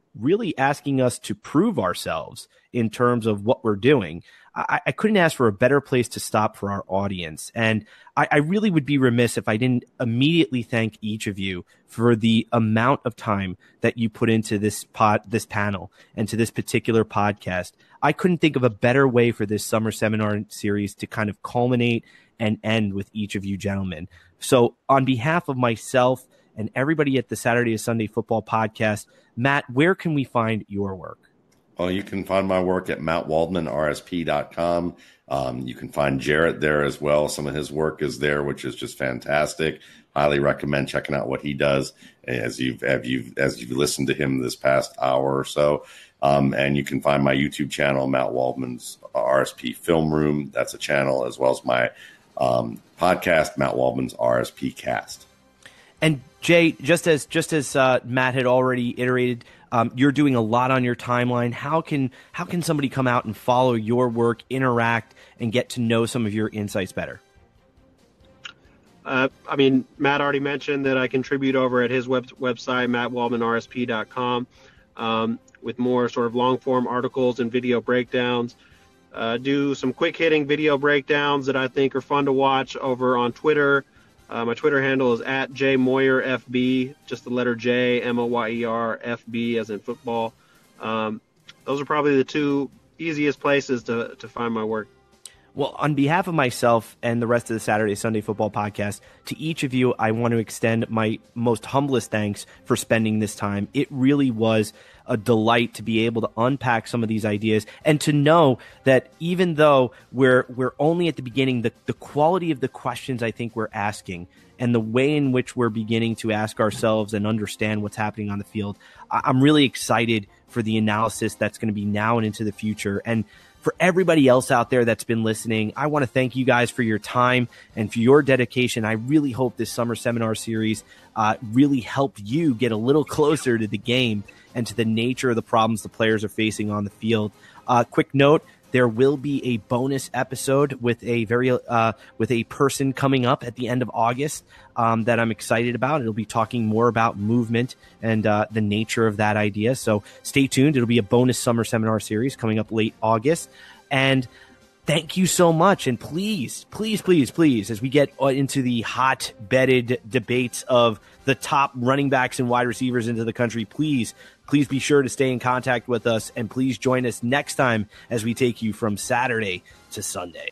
[SPEAKER 3] asking us to prove ourselves in terms of what we're doing. I couldn't ask for a better place to stop for our audience. And I really would be remiss if I didn't immediately thank each of you for the amount of time that you put into this panel and to this particular podcast. I couldn't think of a better way for this summer seminar series to kind of culminate and end with each of you gentlemen. So on behalf of myself and everybody at the Saturday to Sunday Football Podcast, Matt, where can we find your work?
[SPEAKER 4] Well, you can find my work at mattwaldmanrsp.com. You can find Jarrett there as well. Some of his work is there, which is just fantastic. Highly recommend checking out what he does as you've listened to him this past hour or so. And you can find my YouTube channel, Matt Waldman's RSP Film Room. That's a channel, as well as my podcast, Matt Waldman's RSP Cast.
[SPEAKER 3] And Jay, just as Matt had already iterated, you're doing a lot on your timeline. How can somebody come out and follow your work, interact, and get to know some of your insights better?
[SPEAKER 5] Matt already mentioned that I contribute over at his website, mattwaldmanrsp.com, with more sort of long-form articles and video breakdowns. Do some quick-hitting video breakdowns that I think are fun to watch over on Twitter. My Twitter handle is at JMoyerFB, just the letter J, Moyer, FB as in football. Those are probably the two easiest places to find my work.
[SPEAKER 3] Well, on behalf of myself and the rest of the Saturday Sunday Football Podcast, to each of you, I want to extend my most humblest thanks for spending this time. It really was a delight to be able to unpack some of these ideas and to know that even though we're only at the beginning, the quality of the questions I think we're asking and the way in which we're beginning to ask ourselves and understand what's happening on the field, I'm really excited for the analysis that's going to be now and into the future. And for everybody else out there that's been listening, I want to thank you guys for your time and for your dedication. I really hope this summer seminar series really helped you get a little closer to the game and to the nature of the problems the players are facing on the field. Quick note, there will be a bonus episode with a person coming up at the end of August that I'm excited about. It'll be talking more about movement and the nature of that idea. So stay tuned. It'll be a bonus summer seminar series coming up late August. And thank you so much. And please, please, please, please, as we get into the hot-bedded debates of the top running backs and wide receivers into the country, please be sure to stay in contact with us, and please join us next time as we take you from Saturday to Sunday.